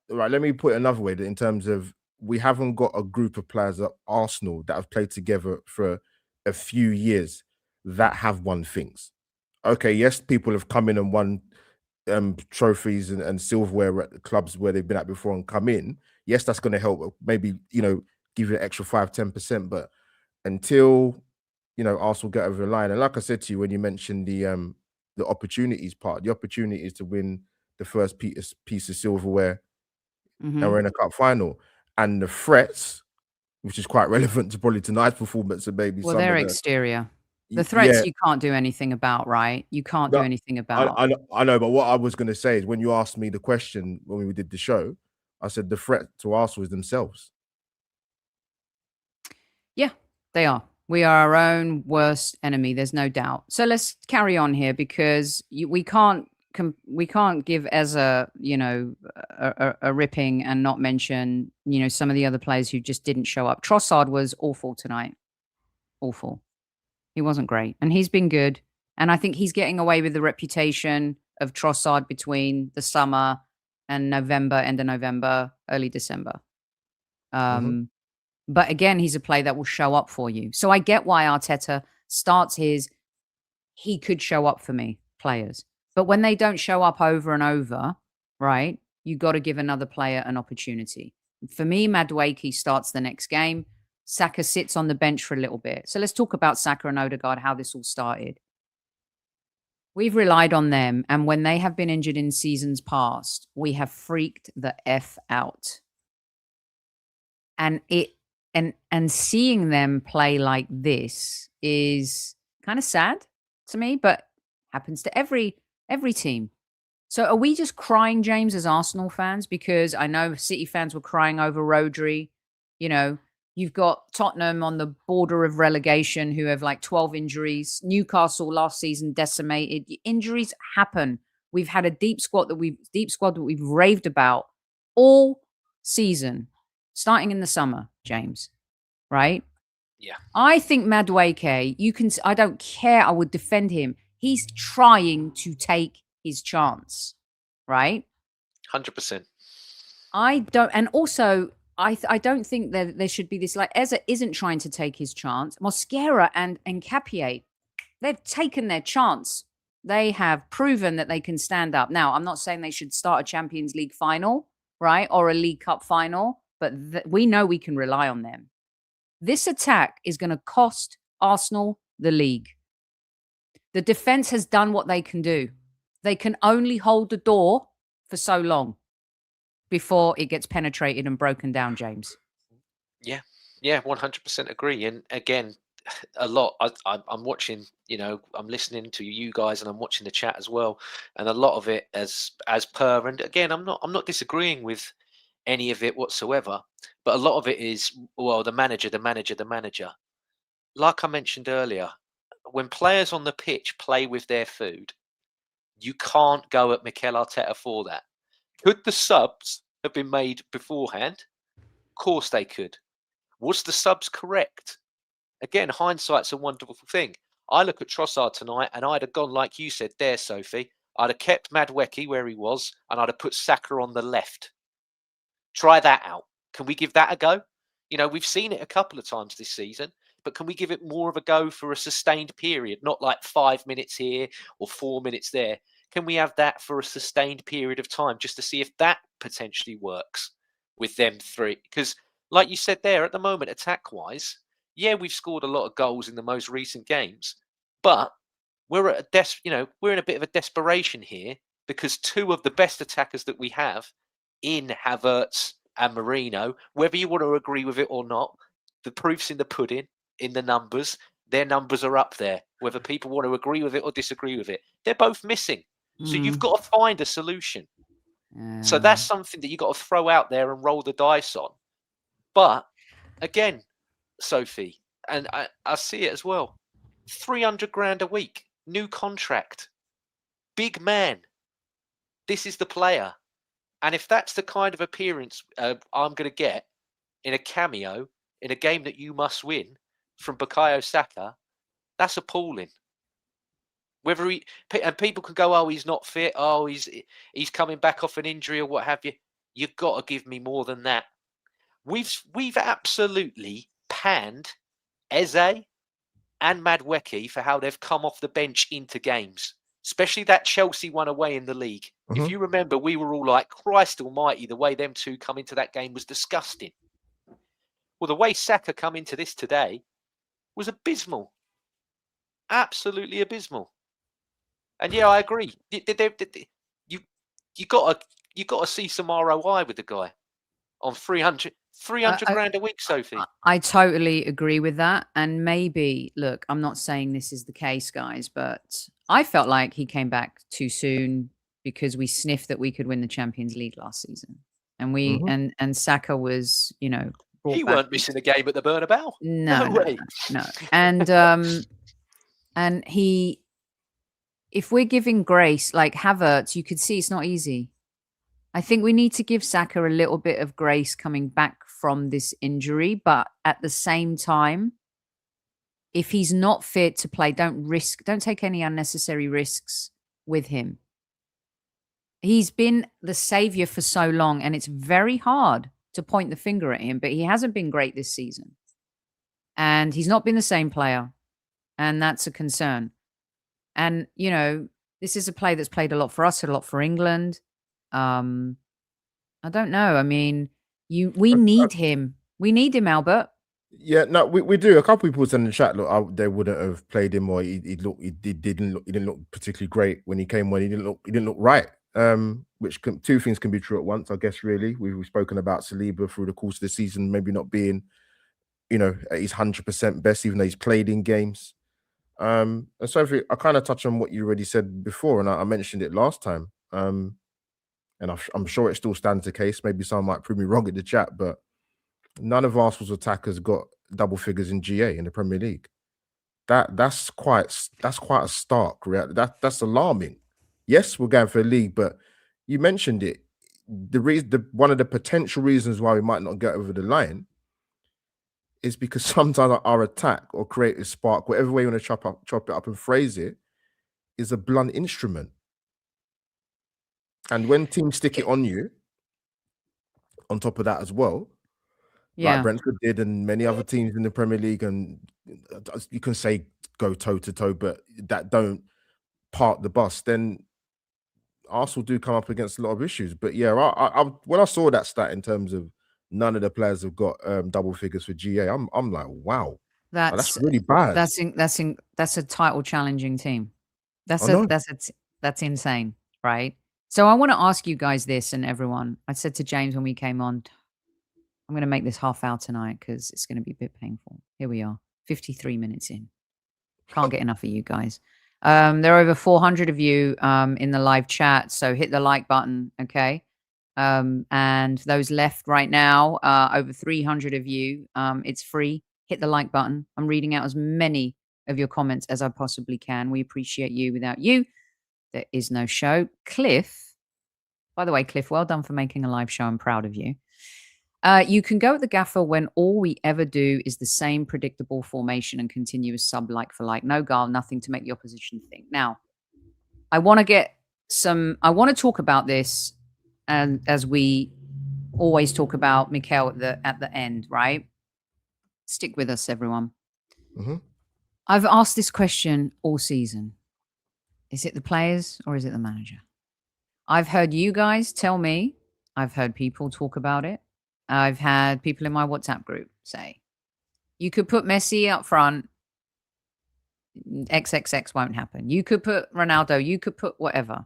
Let me put it another way. That in terms of we haven't got a group of players at Arsenal that have played together for a few years that have won things. Okay, yes, people have come in and won trophies and silverware at the clubs where they've been at before and come in. Yes, that's going to help. Maybe give you an extra 5-10%, but until Arsenal get over the line, and like I said to you when you mentioned the opportunities part, the opportunity is to win the first piece of silverware, and we're in a cup final, and the threats, which is quite relevant to probably tonight's performance, and maybe they're exterior. The threats you can't do anything about, right? You can't do anything about. I know, but what I was going to say is when you asked me the question when we did the show, I said the threat to Arsenal is themselves. Yeah, they are. We are our own worst enemy. There's no doubt. So let's carry on here because we can't give Eza, a ripping and not mention, some of the other players who just didn't show up. Trossard was awful tonight. Awful. He wasn't great. And he's been good. And I think he's getting away with the reputation of Trossard between the summer and November, end of November, early December. But again, he's a player that will show up for you. So I get why Arteta starts he could show up for me, players. But when they don't show up over and over, right, you got to give another player an opportunity. For me, Madueke starts the next game. Saka sits on the bench for a little bit. So let's talk about Saka and Odegaard, how this all started. We've relied on them, and when they have been injured in seasons past, we have freaked the F out. And seeing them play like this is kind of sad to me, but happens to every team. So are we just crying, James, as Arsenal fans? Because I know City fans were crying over Rodri. You've got Tottenham on the border of relegation who have like 12 injuries. Newcastle last season decimated. Injuries happen. We've had a deep squad that we've raved about all season, starting in the summer, James. Right? Yeah. I think Madueke, I don't care. I would defend him. He's trying to take his chance, right? 100%. I don't, and also I don't think that there should be this, like, Eza isn't trying to take his chance. Mosquera and Capier, they've taken their chance. They have proven that they can stand up. Now, I'm not saying they should start a Champions League final, right? Or a League Cup final, but we know we can rely on them. This attack is going to cost Arsenal the league. The defense has done what they can do. They can only hold the door for so long before it gets penetrated and broken down, James. Yeah, 100% agree. And again, a lot. I'm watching. I'm listening to you guys, and I'm watching the chat as well. And a lot of it, as per. And again, I'm not disagreeing with any of it whatsoever. But a lot of it is, well, the manager. Like I mentioned earlier, when players on the pitch play with their food, you can't go at Mikel Arteta for that. Could the subs have been made beforehand? Of course they could. Was the subs correct? Again, hindsight's a wonderful thing. I look at Trossard tonight and I'd have gone like you said there, Sophie. I'd have kept Madueke where he was and I'd have put Saka on the left. Try that out. Can we give that a go? You know, we've seen it a couple of times this season, but can we give it more of a go for a sustained period, not like 5 minutes here or 4 minutes there? Can we have that for a sustained period of time just to see if that potentially works with them three? Because like you said there, at the moment, attack-wise, yeah, we've scored a lot of goals in the most recent games, but we're at we're in a bit of a desperation here because two of the best attackers that we have in Havertz and Marino, whether you want to agree with it or not, the proof's in the pudding, in the numbers. Their numbers are up there. Whether people want to agree with it or disagree with it, they're both missing. So you've got to find a solution. So that's something that you've got to throw out there and roll the dice on. But again, Sophie, and I see it as well, 300 grand a week, new contract, big man. This is the player. And if that's the kind of appearance I'm going to get in a cameo in a game that you must win from Bukayo Saka, that's appalling. Whether and people can go, oh, he's not fit, oh, he's coming back off an injury or what have you. You've got to give me more than that. We've absolutely panned Eze and Madueke for how they've come off the bench into games, especially that Chelsea one away in the league. If you remember, we were all like, Christ almighty, the way them two come into that game was disgusting. Well, the way Saka come into this today was abysmal. Absolutely abysmal. And yeah, I agree. You got to see some ROI with the guy on 300 grand a week, Sophie. I totally agree with that. And maybe, look, I'm not saying this is the case, guys, but I felt like he came back too soon because we sniffed that we could win the Champions League last season. And we and Saka was, you know, he weren't missing a game at the Bernabeu. No. And he, if we're giving grace, like Havertz, you could see it's not easy. I think we need to give Saka a little bit of grace coming back from this injury, but at the same time, if he's not fit to play, don't take any unnecessary risks with him. He's been the savior for so long, and it's very hard to point the finger at him, but he hasn't been great this season. And he's not been the same player, and that's a concern. And, you know, this is a player that's played a lot for us, a lot for England. I don't know. I mean, we need him. We need him, Albert. Yeah, no, we do. A couple people said in the chat, look, they wouldn't have played him, or he didn't look particularly great when he came on. He didn't look right. Two things can be true at once, I guess. Really, we've spoken about Saliba through the course of the season, maybe not being, you know, at his 100% best, even though he's played in games. And so I kind of touch on what you already said before, and I mentioned it last time. And I'm sure it still stands the case. Maybe someone might prove me wrong in the chat, but none of Arsenal's attackers got double figures in GA in the Premier League. That's quite a stark reality. That's alarming. Yes, we're going for a league, but you mentioned it. One of the potential reasons why we might not get over the line is because sometimes our attack or creative spark, whatever way you want to chop it up and phrase it, is a blunt instrument. And when teams stick it on you, on top of that as well, like Brentford did and many other teams in the Premier League, and you can say go toe-to-toe, but that don't part the bus, then Arsenal do come up against a lot of issues. But yeah, when I saw that stat in terms of none of the players have got double figures for GA, I'm like, wow, that's really bad. That's a title challenging team. That's insane, right? So I want to ask you guys this, and everyone. I said to James when we came on, I'm going to make this half hour tonight because it's going to be a bit painful. Here we are, 53 minutes in. Can't get enough of you guys. There are over 400 of you in the live chat, so hit the like button, okay? And those left right now, over 300 of you. It's free. Hit the like button. I'm reading out as many of your comments as I possibly can. We appreciate you. Without you, there is no show. Cliff, by the way, Cliff, well done for making a live show. I'm proud of you. You can go at the gaffer when all we ever do is the same predictable formation and continuous sub like for like. No guile, nothing to make the opposition think. Now, I want to talk about this and as we always talk about Mikel at the end, right? Stick with us, everyone. Mm-hmm. I've asked this question all season. Is it the players or is it the manager? I've heard you guys tell me. I've heard people talk about it. I've had people in my WhatsApp group say, you could put Messi up front. XXX won't happen. You could put Ronaldo. You could put whatever.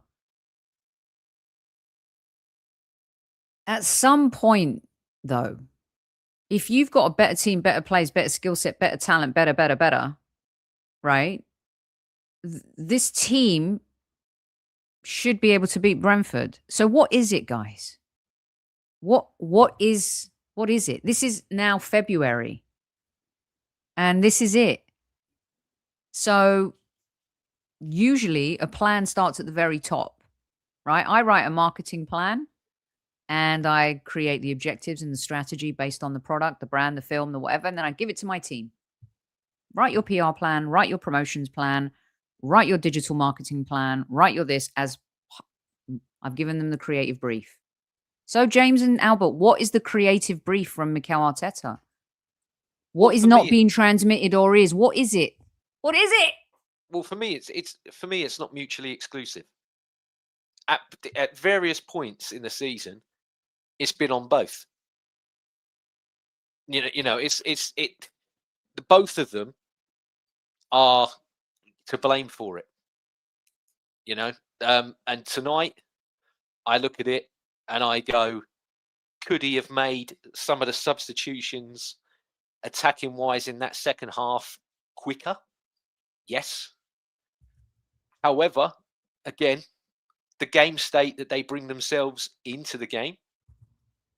At some point, though, if you've got a better team, better players, better skill set, better talent, better, right? This team should be able to beat Brentford. So what is it, guys? What is it? This is now February. And this is it. So usually a plan starts at the very top, right? I write a marketing plan and I create the objectives and the strategy based on the product, the brand, the film, the whatever, and then I give it to my team. Write your PR plan, write your promotions plan, write your digital marketing plan, write your this, as I've given them the creative brief. So James and Albert, what is the creative brief from Mikel Arteta? What is not being transmitted or is? What is it? What is it? Well, for me, it's not mutually exclusive. At various points in the season, it's been on both. Both of them are to blame for it. And tonight I look at it and I go, could he have made some of the substitutions attacking wise in that second half quicker? Yes. However, again, the game state that they bring themselves into the game,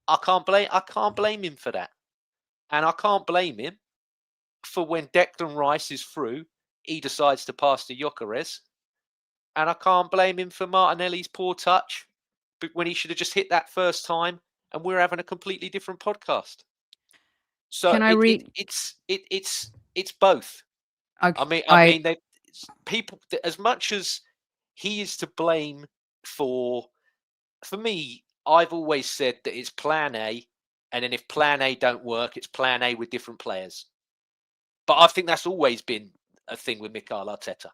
I can't blame him for that. And I can't blame him for when Declan Rice is through, he decides to pass to Gyökeres. And I can't blame him for Martinelli's poor touch when he should have just hit that first time and we're having a completely different podcast. So can I read? It's both. Okay. I mean, people, as much as he is to blame for me, I've always said that it's plan A, and then if plan A don't work, it's plan A with different players. But I think that's always been a thing with Mikel Arteta.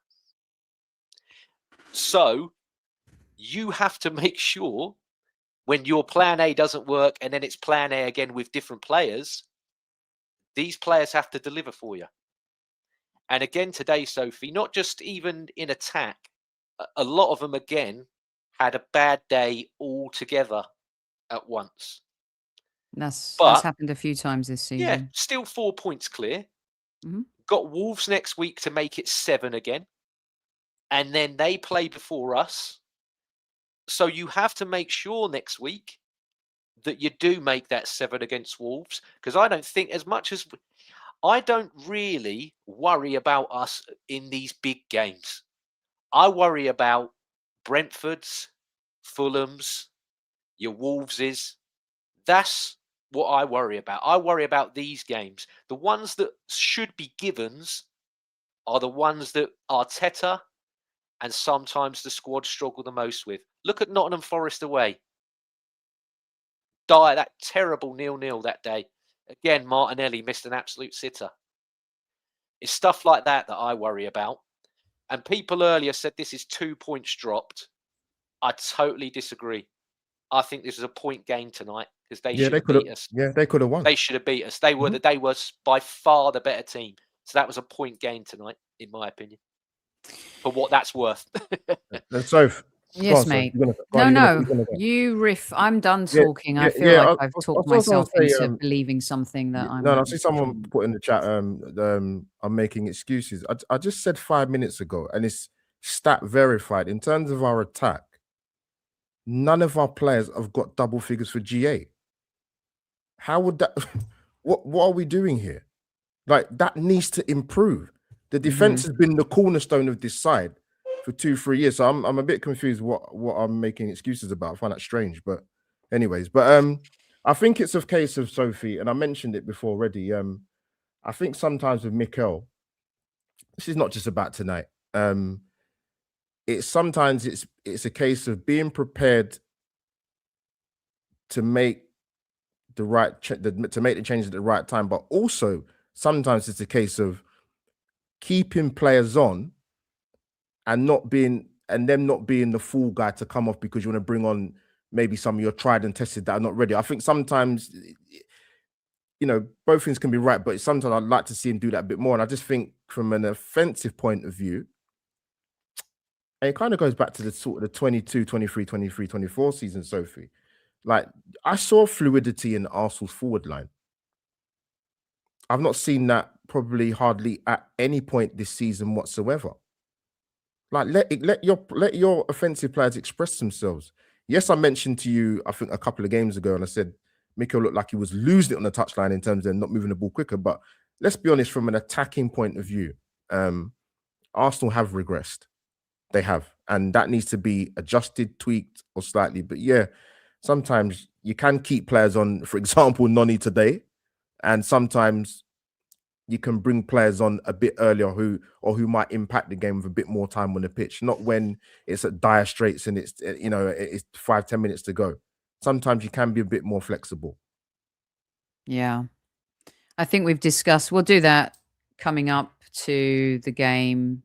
So you have to make sure when your plan A doesn't work and then it's plan A again with different players, these players have to deliver for you. And again today, Sophie, not just even in attack, a lot of them again had a bad day altogether at once. That's happened a few times this season. Yeah, still 4 points clear. Mm-hmm. Got Wolves next week to make it 7 again. And then they play before us. So you have to make sure next week that you do make that 7 against Wolves. Because I don't think, as much as I don't really worry about us in these big games. I worry about Brentford's, Fulham's, your Wolves's. That's what I worry about. I worry about these games. The ones that should be givens are the ones that Arteta and sometimes the squad struggle the most with. Look at Nottingham Forest away. That terrible 0-0 that day. Again, Martinelli missed an absolute sitter. It's stuff like that I worry about. And people earlier said this is 2 points dropped. I totally disagree. I think this is a point gain tonight because they should have beat us. Yeah, they could have won. They should have beat us. They were by far the better team. So that was a point gain tonight, in my opinion. For what that's worth. So, yes, mate. You riff. I'm done talking. I feel like I've talked myself into believing something that I'm. No, I see someone put in the chat. I'm making excuses. I just said 5 minutes ago, and it's stat verified in terms of our attack. None of our players have got double figures for GA. How would that? What are we doing here? Like, that needs to improve. The defense has been the cornerstone of this side for 2-3 years. So I'm a bit confused what I'm making excuses about. I find that strange, but anyways, I think it's a case of Sophie, and I mentioned it before already. I think sometimes with Mikel, this is not just about tonight. It's a case of being prepared to make to make the changes at the right time, but also sometimes it's a case of keeping players on and them not being the fool guy to come off because you want to bring on maybe some of your tried and tested that are not ready. I think sometimes, both things can be right, but sometimes I'd like to see him do that a bit more. And I just think from an offensive point of view, and it kind of goes back to the sort of the 22, 23, 23, 24 season, Sophie. Like, I saw fluidity in Arsenal's forward line. I've not seen that probably hardly at any point this season whatsoever. Like, let your offensive players express themselves. Yes, I mentioned to you, I think a couple of games ago, and I said Mikel looked like he was losing it on the touchline in terms of not moving the ball quicker. But let's be honest, from an attacking point of view, Arsenal have regressed. They have, and that needs to be adjusted, tweaked, or slightly. But yeah, sometimes you can keep players on, for example, Noni today, and sometimes you can bring players on a bit earlier who might impact the game with a bit more time on the pitch, not when it's at dire straits and it's 5-10 minutes to go. Sometimes you can be a bit more flexible. Yeah. I think we've discussed, we'll do that coming up to the game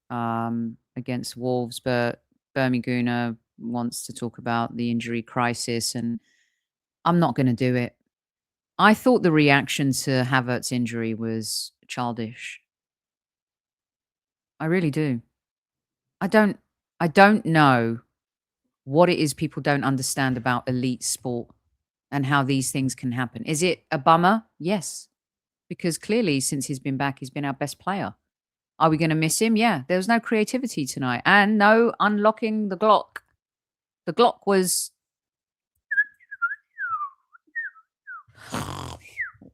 against Wolves, but Birmingham wants to talk about the injury crisis, and I'm not going to do it. I thought the reaction to Havertz's injury was childish. I really do. I don't know what it is people don't understand about elite sport and how these things can happen. Is it a bummer? Yes. Because clearly, since he's been back, he's been our best player. Are we going to miss him? Yeah. There was no creativity tonight and no unlocking the Glock. The Glock was...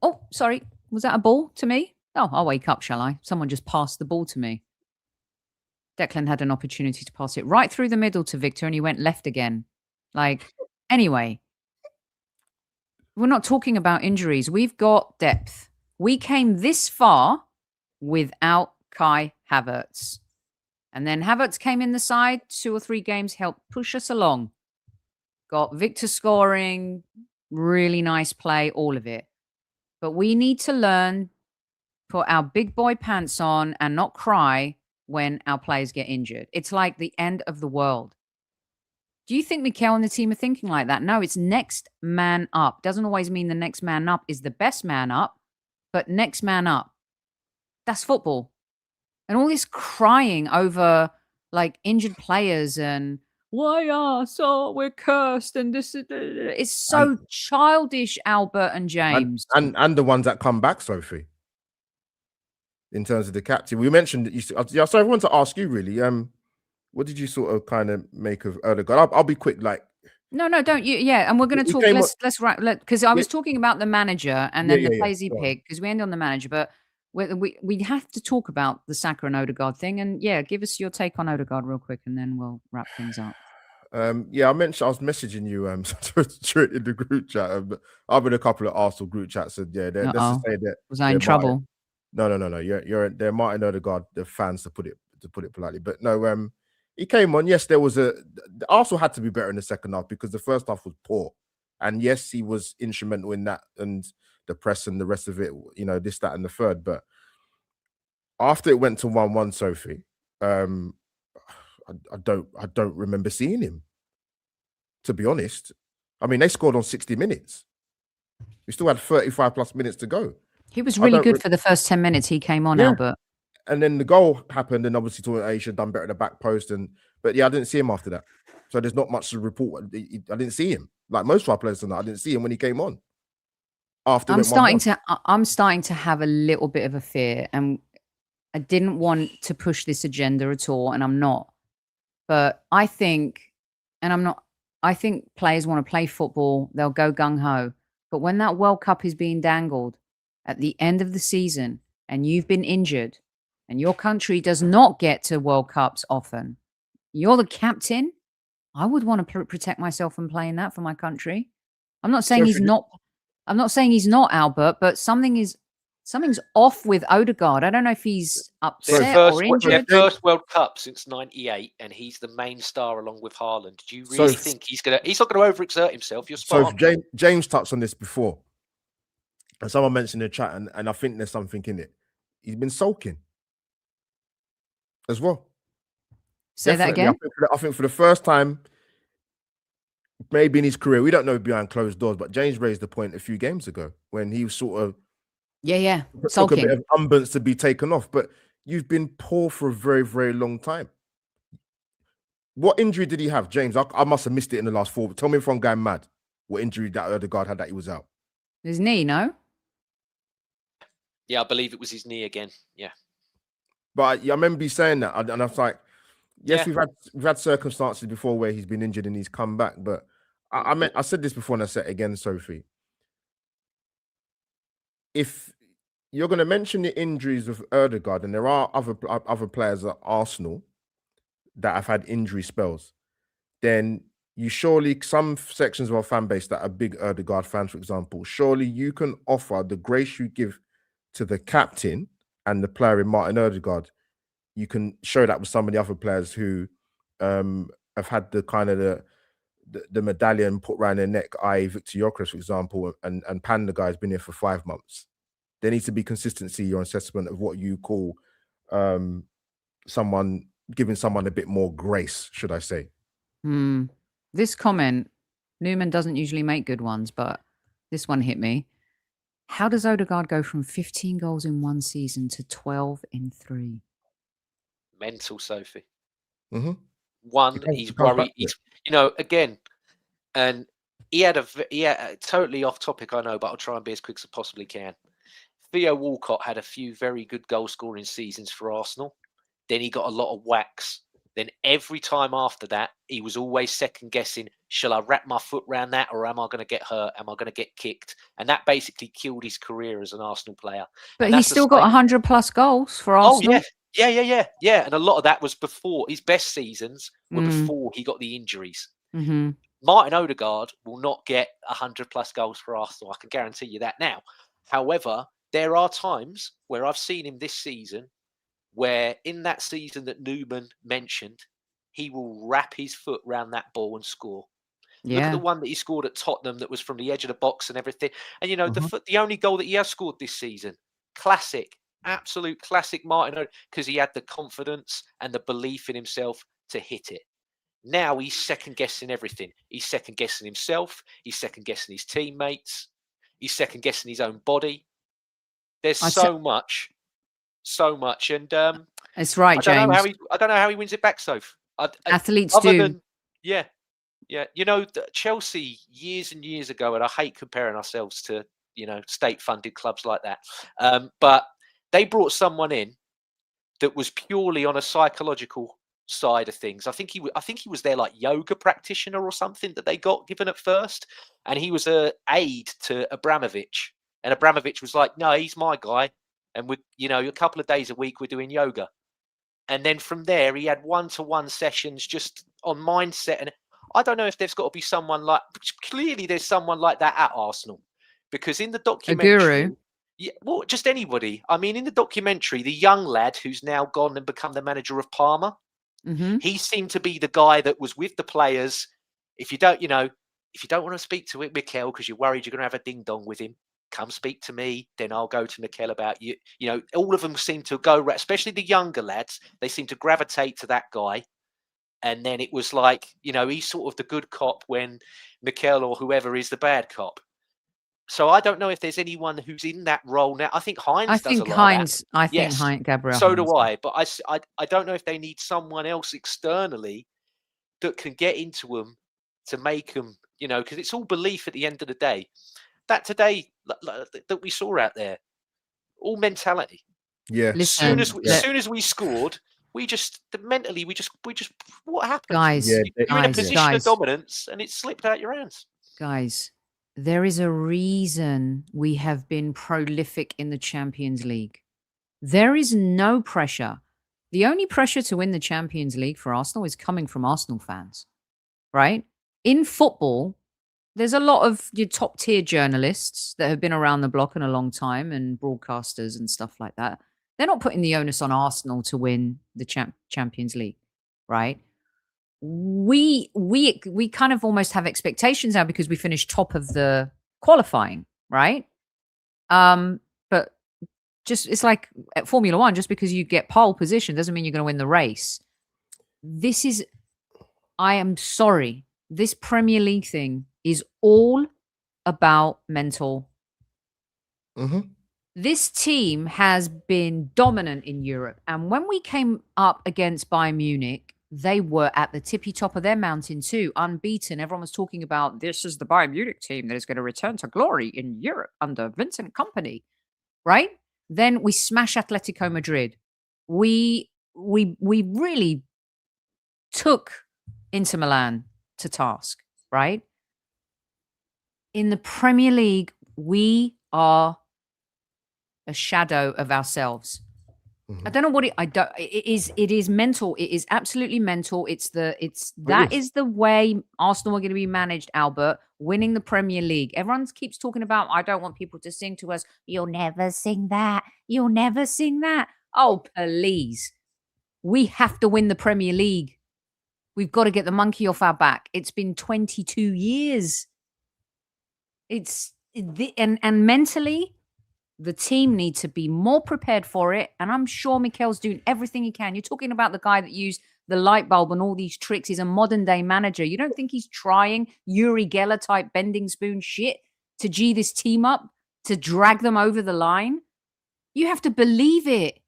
Oh, sorry. Was that a ball to me? Oh, I'll wake up, shall I? Someone just passed the ball to me. Declan had an opportunity to pass it right through the middle to Victor and he went left again. Anyway, we're not talking about injuries. We've got depth. We came this far without Kai Havertz. And then Havertz came in the side, 2 or 3 games, helped push us along. Got Victor scoring, really nice play, all of it. But we need to learn, put our big boy pants on and not cry when our players get injured. It's like the end of the world. Do you think Mikel and the team are thinking like that? No, it's next man up. Doesn't always mean the next man up is the best man up, but next man up. That's football. And all this crying over injured players and we're cursed and this it's so childish, Albert and James. And the ones that come back, Sophie. In terms of the captain, we mentioned that so I want to ask you really, what did you sort of kind of make of Odegaard? I'll be quick, No, don't you? Yeah, and we're going to talk. Let's wrap because I was talking about the manager and then the plays he picked because we end on the manager, but we have to talk about the Saka and Odegaard thing. And yeah, give us your take on Odegaard real quick, and then we'll wrap things up. I was messaging you in the group chat. I'm in a couple of Arsenal group chats, and let's just say that was I in trouble? No. They're Martin Odegaard, the fans, to put it politely. But no, he came on. Yes, Arsenal had to be better in the second half because the first half was poor. And yes, he was instrumental in that and the press and the rest of it, this, that, and the third. But after it went to 1-1, Sophie, I don't remember seeing him, to be honest. I mean, they scored on 60 minutes. We still had 35 plus minutes to go. He was really good for the first 10 minutes he came on, Albert. And then the goal happened, and obviously he should have done better at the back post. But I didn't see him after that. So there's not much to report. I didn't see him. Like most of our players tonight, I didn't see him when he came on. I'm starting to have a little bit of a fear, and I didn't want to push this agenda at all, and I'm not. But I think players want to play football. They'll go gung-ho. But when that World Cup is being dangled at the end of the season and you've been injured and your country does not get to World Cups often, you're the captain. I would want to protect myself from playing that for my country. I'm not saying he's not. I'm not saying he's not, Albert, but something is Something's off with Odegaard. I don't know if he's upset or injured. Their first World Cup since '98, and he's the main star along with Haaland. Do you really think he's not gonna overexert himself? You're spot on. James touched on this before, and someone mentioned in the chat, and I think there's something in it. He's been sulking as well. Say that again. I think for the first time, maybe in his career, we don't know behind closed doors, but James raised the point a few games ago when he was sort of sulking. Took a bit of umbrance to be taken off. But you've been poor for a very, very long time. What injury did he have, James? I must have missed it in the last 4. Tell me if I'm going mad. What injury that Odegaard had that he was out? His knee, no? Yeah, I believe it was his knee again. Yeah. But I remember you saying that, and I was like, yes, we've had circumstances before where he's been injured and he's come back. But I said this before, and I said it again, Sophie. If you're going to mention the injuries of Odegaard, and there are other players at Arsenal that have had injury spells, then you surely, some sections of our fan base that are big Odegaard fans, for example, surely you can offer the grace you give to the captain and the player in Martin Odegaard. You can show that with some of the other players who have had the kind of the medallion put around their neck, i.e. Victor Gyökeres, for example, and Panda guy's been here for 5 months. There needs to be consistency in your assessment of what you call giving someone a bit more grace, should I say. This comment, Newman doesn't usually make good ones, but this one hit me. How does Odegaard go from 15 goals in 1 season to 12 in 3? Mental, Sophie. Mm-hmm. One, he's worried. Again, and he had totally off topic, I know, but I'll try and be as quick as I possibly can. Theo Walcott had a few very good goal scoring seasons for Arsenal. Then he got a lot of whacks. Then every time after that, he was always second guessing, shall I wrap my foot around that, or am I going to get hurt? Am I going to get kicked? And that basically killed his career as an Arsenal player. But he's still got 100+ goals for Arsenal. Oh, yeah. And a lot of that was before his best seasons were before he got the injuries. Mm-hmm. Martin Odegaard will not get 100+ goals for Arsenal. I can guarantee you that now. However, there are times where I've seen him this season where in that season that Newman mentioned, he will wrap his foot round that ball and score. Look at the one that he scored at Tottenham that was from the edge of the box and everything. And, the only goal that he has scored this season, absolute classic Martin, because he had the confidence and the belief in himself to hit it. Now he's second-guessing everything. He's second-guessing himself. He's second-guessing his teammates. He's second-guessing his own body. There's so much. And it's right, James. I don't know how he wins it back, Soph. Athletes do. Yeah. Chelsea years and years ago, and I hate comparing ourselves to state-funded clubs like that, but they brought someone in that was purely on a psychological side of things. I think he was their like yoga practitioner or something that they got given at first, and he was a aide to Abramovich, and Abramovich was like, no, he's my guy. And with a couple of days a week, we're doing yoga. And then from there, he had 1-to-1 sessions just on mindset. And I don't know if there's got to be someone like. Clearly, there's someone like that at Arsenal, because in the documentary, a guru. Yeah, well, just anybody. I mean, in the documentary, the young lad who's now gone and become the manager of Parma, he seemed to be the guy that was with the players. If you don't want to speak to Mikel because you're worried you're going to have a ding dong with him, come speak to me, then I'll go to Mikel about you. All of them seem to go, especially the younger lads, they seem to gravitate to that guy. And then it was like, he's sort of the good cop when Mikel or whoever is the bad cop. So I don't know if there's anyone who's in that role now. I think Heinz does a lot of that. I think Gabriel. So do I. But I don't know if they need someone else externally that can get into them to make them, because it's all belief at the end of the day. That today that we saw out there, all mentality. Yeah. Listen, as soon as we scored, we just what happened? Guys, you're in a position of dominance and it slipped out your hands. Guys, there is a reason we have been prolific in the Champions League. There is no pressure. The only pressure to win the Champions League for Arsenal is coming from Arsenal fans, right? In football, there's a lot of your top tier journalists that have been around the block in a long time and broadcasters and stuff like that. They're not putting the onus on Arsenal to win the Champions League, right? We kind of almost have expectations now because we finished top of the qualifying, right? But just it's like at Formula One, just because you get pole position doesn't mean you're going to win the race. I am sorry, this Premier League thing is all about mental. This team has been dominant in Europe. And when we came up against Bayern Munich, they were at the tippy top of their mountain too, unbeaten. Everyone was talking about this is the Bayern Munich team that is going to return to glory in Europe under Vincent Kompany, right? Then we smash Atletico Madrid. We really took Inter Milan to task, right? In the Premier League, we are a shadow of ourselves. I don't know what it is mental. It is absolutely mental. That is the way Arsenal are going to be managed, Albert, winning the Premier League. Everyone keeps talking about, I don't want people to sing to us. You'll never sing that. You'll never sing that. Oh, please. We have to win the Premier League. We've got to get the monkey off our back. It's been 22 years. And mentally, the team needs to be more prepared for it. And I'm sure Mikel's doing everything he can. You're talking about the guy that used the light bulb and all these tricks. He's a modern day manager. You don't think he's trying Uri Geller type bending spoon shit to G this team up, to drag them over the line? You have to believe it.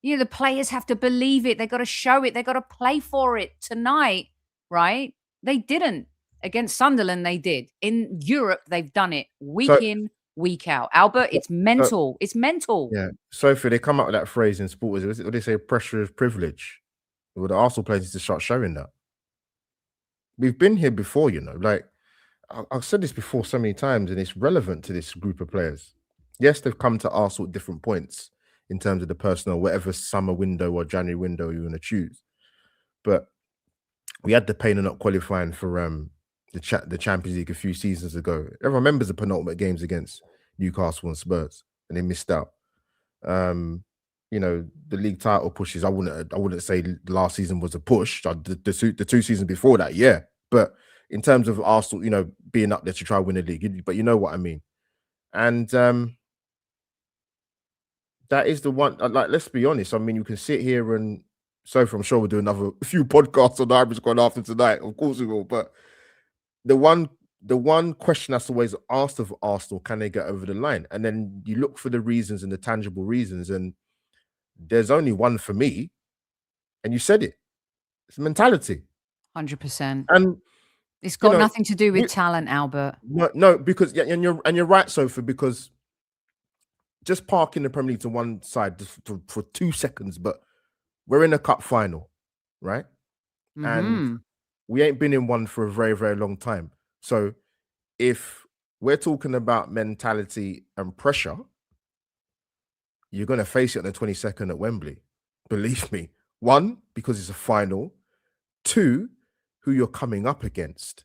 The players have to believe it. They got to show it. They got to play for it tonight, right? They didn't. Against Sunderland, they did. In Europe, they've done it week in, week out. Albert, it's mental. It's mental. Yeah. Sophie, they come up with that phrase in sport. What they say, pressure is privilege. Well, the Arsenal players need to start showing that. We've been here before, like I've said this before so many times, and it's relevant to this group of players. Yes, they've come to Arsenal at different points in terms of the personnel, whatever summer window or January window you want to choose. But we had the pain of not qualifying for the Champions League a few seasons ago. Everyone remembers the penultimate games against Newcastle and Spurs, and they missed out. The league title pushes. I wouldn't say last season was a push. The 2 seasons before that, yeah. But in terms of Arsenal, being up there to try to win a league, but you know what I mean. And that is the one. Like, let's be honest. I mean, you can sit here and Sophie, I'm sure we'll do another few podcasts on the Highbury Squad after tonight. Of course we will. But the one question that's always asked of Arsenal, can they get over the line? And then you look for the reasons and the tangible reasons, and there's only one for me, and you said it. It's mentality. 100%. And it's got nothing to do with talent, Albert. No, because and you're right, Sophie, because just parking the Premier League to one side for 2 seconds, but we're in a cup final, right? And we ain't been in one for a very, very long time. So if we're talking about mentality and pressure, you're going to face it on the 22nd at Wembley. Believe me. 1, because it's a final. 2, who you're coming up against.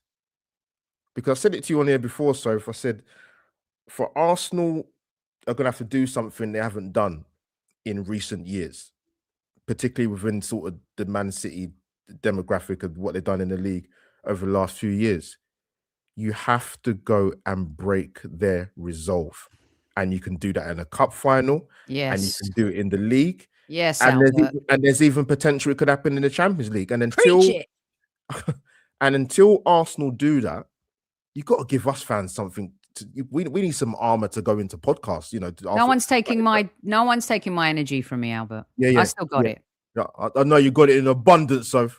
Because I said it to you on here before, so if I said, for Arsenal, are going to have to do something they haven't done in recent years, particularly within sort of the Man City demographic of what they've done in the league over the last few years. You have to go and break their resolve. And you can do that in a cup final. Yes. And you can do it in the league. Yes. And there's even potential it could happen in the Champions League. And until Arsenal do that, you've got to give us fans something. We need some armor to go into podcasts. No one's taking my energy from me, Albert. Yeah. I still got it. Yeah, I know you got it in abundance, so.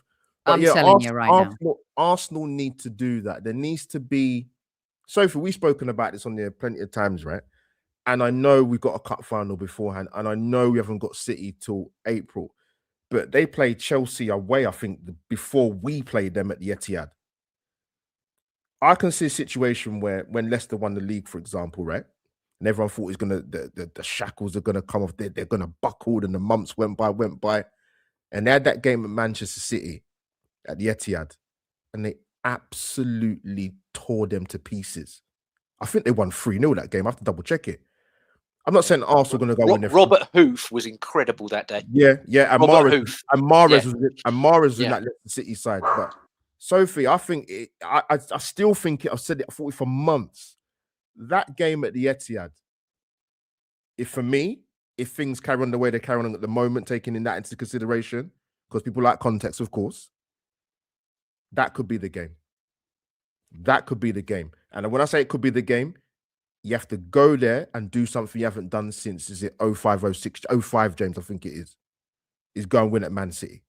I'm telling you right now. Arsenal need to do that. There needs to be. Sophie, we've spoken about this on there plenty of times, right? And I know we've got a cup final beforehand, and I know we haven't got City till April, but they played Chelsea away, I think, before we played them at the Etihad. I can see a situation where when Leicester won the league, for example, right? And everyone thought the shackles are gonna come off, they're gonna buckle, and the months went by, and they had that game at Manchester City at the Etihad, and they absolutely tore them to pieces. I think they won 3-0 that game. I have to double check it. I'm not saying Arsenal going to go win their Robert Hoof was incredible that day. Yeah. And Mahrez was in that Leicester City side. But Sophie, I think I still think it. I've said it. I thought it for months. That game at the Etihad. If things carry on the way they're carrying on at the moment, taking in that into consideration, because people like context, of course, that could be the game. That could be the game. And when I say it could be the game, you have to go there and do something you haven't done since, is it 05, 06, 05, James, I think it is go and win at Man City.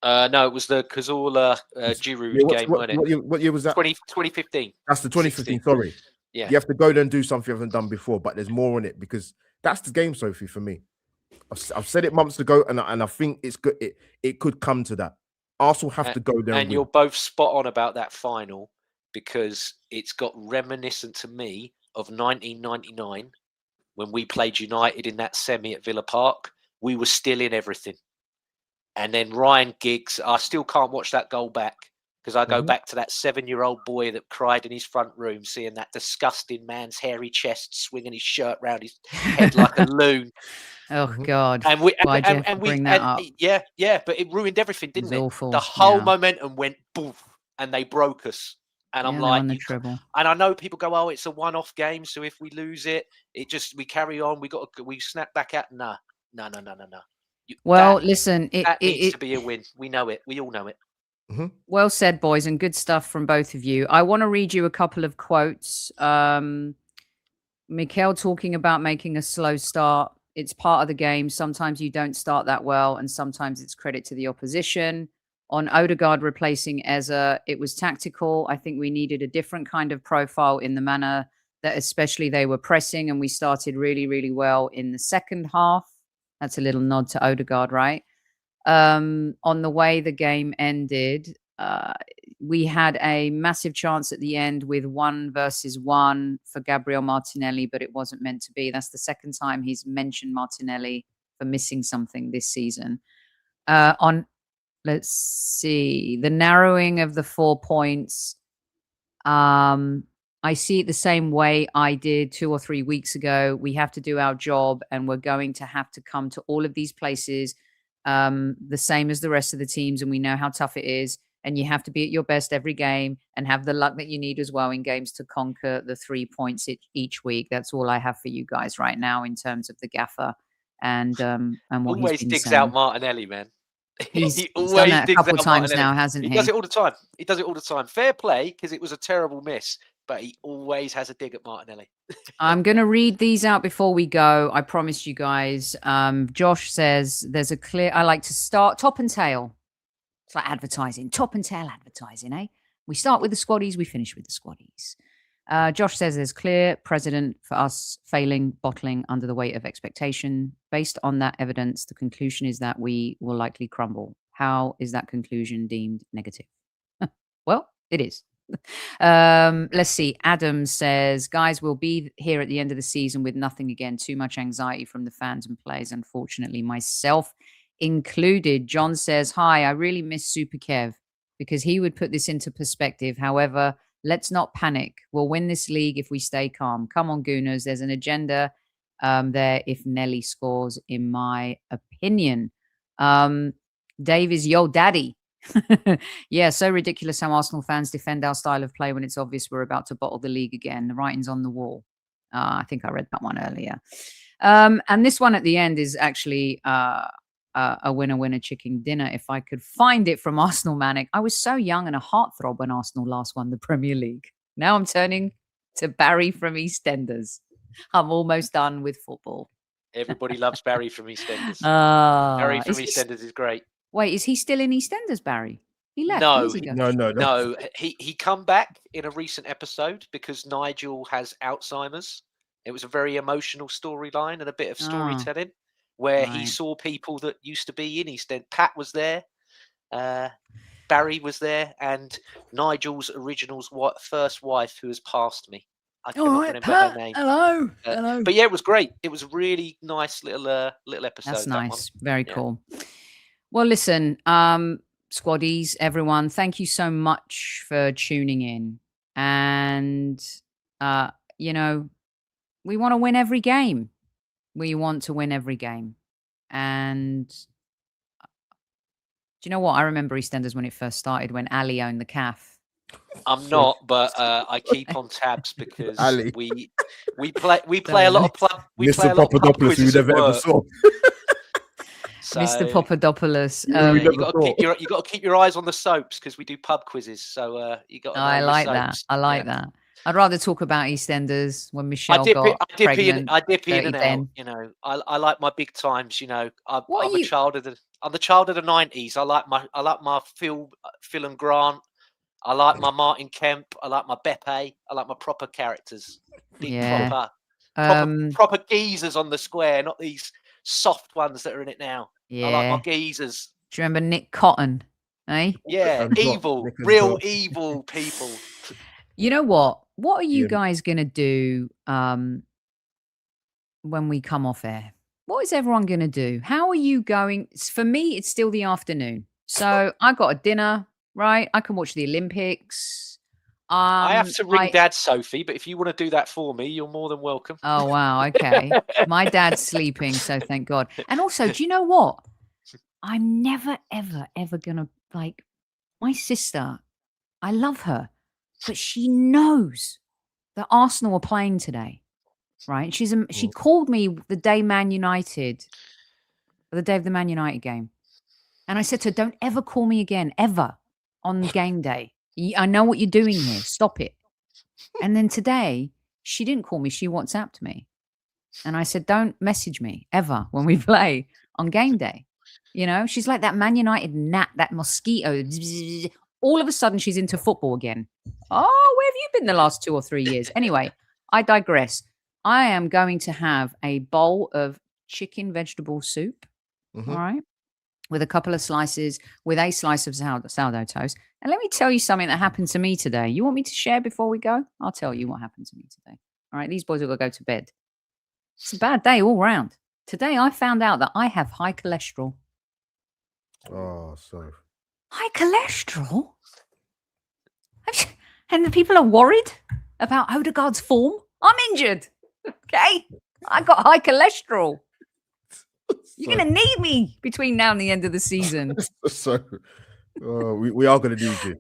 No, it was the Cazorla Giroud game, wasn't it? What year was that? 2015. That's the 2015, 16. Sorry. Yeah. You have to go there and do something you haven't done before, but there's more on it because that's the game, Sophie, for me. I've said it months ago, and I think it's good. It could come to that. Arsenal have to go there. And you're both spot on about that final because it's got reminiscent to me of 1999 when we played United in that semi at Villa Park. We were still in everything. And then Ryan Giggs, I still can't watch that goal back because I go back to that 7-year-old boy that cried in his front room, seeing that disgusting man's hairy chest swinging his shirt round his head like a loon. Oh God! And we but it ruined everything, didn't it? Awful. The whole momentum went boof, and they broke us. And I'm like, and I know people go, "Oh, it's a one-off game, so if we lose it, we carry on. We snap back out." No. Well, listen, it needs to be a win. We know it. We all know it. Mm-hmm. Well said, boys, and good stuff from both of you. I want to read you a couple of quotes. Mikel talking about making a slow start. It's part of the game. Sometimes you don't start that well, and sometimes it's credit to the opposition. On Odegaard replacing Eza, it was tactical. I think we needed a different kind of profile in the manner that especially they were pressing, and we started really, really well in the second half. That's a little nod to Odegaard, right? On the way the game ended, we had a massive chance at the end with 1-versus-1 for Gabriel Martinelli, but it wasn't meant to be. That's the second time he's mentioned Martinelli for missing something this season. Let's see, the narrowing of the 4 points. I see it the same way I did 2 or 3 weeks ago. We have to do our job, and we're going to have to come to all of these places the same as the rest of the teams, and we know how tough it is. And you have to be at your best every game and have the luck that you need as well in games to conquer the 3 points each week. That's all I have for you guys right now in terms of the gaffer and what always he's been digs saying. out Martinelli, man. He's done that a couple of times now, hasn't he? He does it all the time. He does it all the time. Fair play, because it was a terrible miss, but he always has a dig at Martinelli. I'm going to read these out before we go. I promise you guys. Josh says there's a clear, I like to start top and tail. It's like advertising, top and tail advertising, eh? We start with the squaddies, we finish with the squaddies. Josh says there's clear precedent for us failing, bottling under the weight of expectation. Based on that evidence, the conclusion is that we will likely crumble. How is that conclusion deemed negative? Well, it is. Let's see. Adam says, guys, we'll be here at the end of the season with nothing again. Too much anxiety from the fans and players, unfortunately, myself included. John says, hi, I really miss Super Kev because he would put this into perspective. However, let's not panic. We'll win this league if we stay calm. Come on, Gooners. There's an agenda there if Nelly scores, in my opinion. Dave is yo daddy. Yeah, so ridiculous how Arsenal fans defend our style of play when it's obvious we're about to bottle the league again. The writing's on the wall. I think I read that one earlier. And this one at the end is actually a winner chicken dinner. If I could find it from Arsenal Manic. I was so young and a heartthrob when Arsenal last won the Premier League. Now I'm turning to Barry from EastEnders. I'm almost done with football. Everybody loves Barry from EastEnders. Barry from EastEnders is great. Wait, is he still in EastEnders, Barry? He left. No. He come back in a recent episode because Nigel has Alzheimer's. It was a very emotional storyline and a bit of storytelling where he saw people that used to be in EastEnders. Pat was there, Barry was there, and Nigel's first wife, who has passed me. I can't remember her name. Hello. But yeah, it was great. It was a really nice little episode. That's nice. Very cool. Well, listen, squaddies, everyone, thank you so much for tuning in. And, you know, we want to win every game. We want to win every game. And do you know what? I remember EastEnders when it first started, when Ali owned the CAF. I'm not, but I keep on tabs because Ali. we play a lot of pub. We Mr. play a lot of pub Papadopoulos, who we quizzes at never ever work. saw. So, Mr. Papadopoulos. you got to keep your eyes on the soaps because we do pub quizzes. So you got. I like that. I like that. I'd rather talk about EastEnders when Michelle got pregnant. I dip in and out. You know, I like my big times. You know, I'm a child of the 90s. I like my Phil and Grant. I like my Martin Kemp. I like my Beppe. I like my proper characters. Proper geezers on the square, not these soft ones that are in it now. Yeah. I like my geezers. Do you remember Nick Cotton? Eh? Yeah, real evil people. You know what? What are you guys going to do when we come off air? What is everyone going to do? How are you going? For me, it's still the afternoon. So I got a dinner, right? I can watch the Olympics. I have to ring Dad, Sophie, but if you want to do that for me, you're more than welcome. Oh, wow. Okay. My dad's sleeping, so thank God. And also, do you know what? I'm never, ever, ever going to, like, my sister, I love her, but she knows that Arsenal are playing today, right? She called me the day of the Man United game. And I said to her, don't ever call me again, ever, on game day. I know what you're doing here. Stop it. And then today, she didn't call me. She WhatsApped me. And I said, don't message me ever when we play on game day. You know, she's like that Man United gnat, that mosquito. All of a sudden, she's into football again. Oh, where have you been the last 2 or 3 years? Anyway, I digress. I am going to have a bowl of chicken vegetable soup. All right. With a couple of slices, with a slice of sourdough toast. And let me tell you something that happened to me today. You want me to share before we go? I'll tell you what happened to me today. All right, these boys are going to go to bed. It's a bad day all round. Today, I found out that I have high cholesterol. Oh, so. High cholesterol? And the people are worried about Odegaard's form? I'm injured. Okay? I got high cholesterol. You're going to need me between now and the end of the season. So, we are going to need you.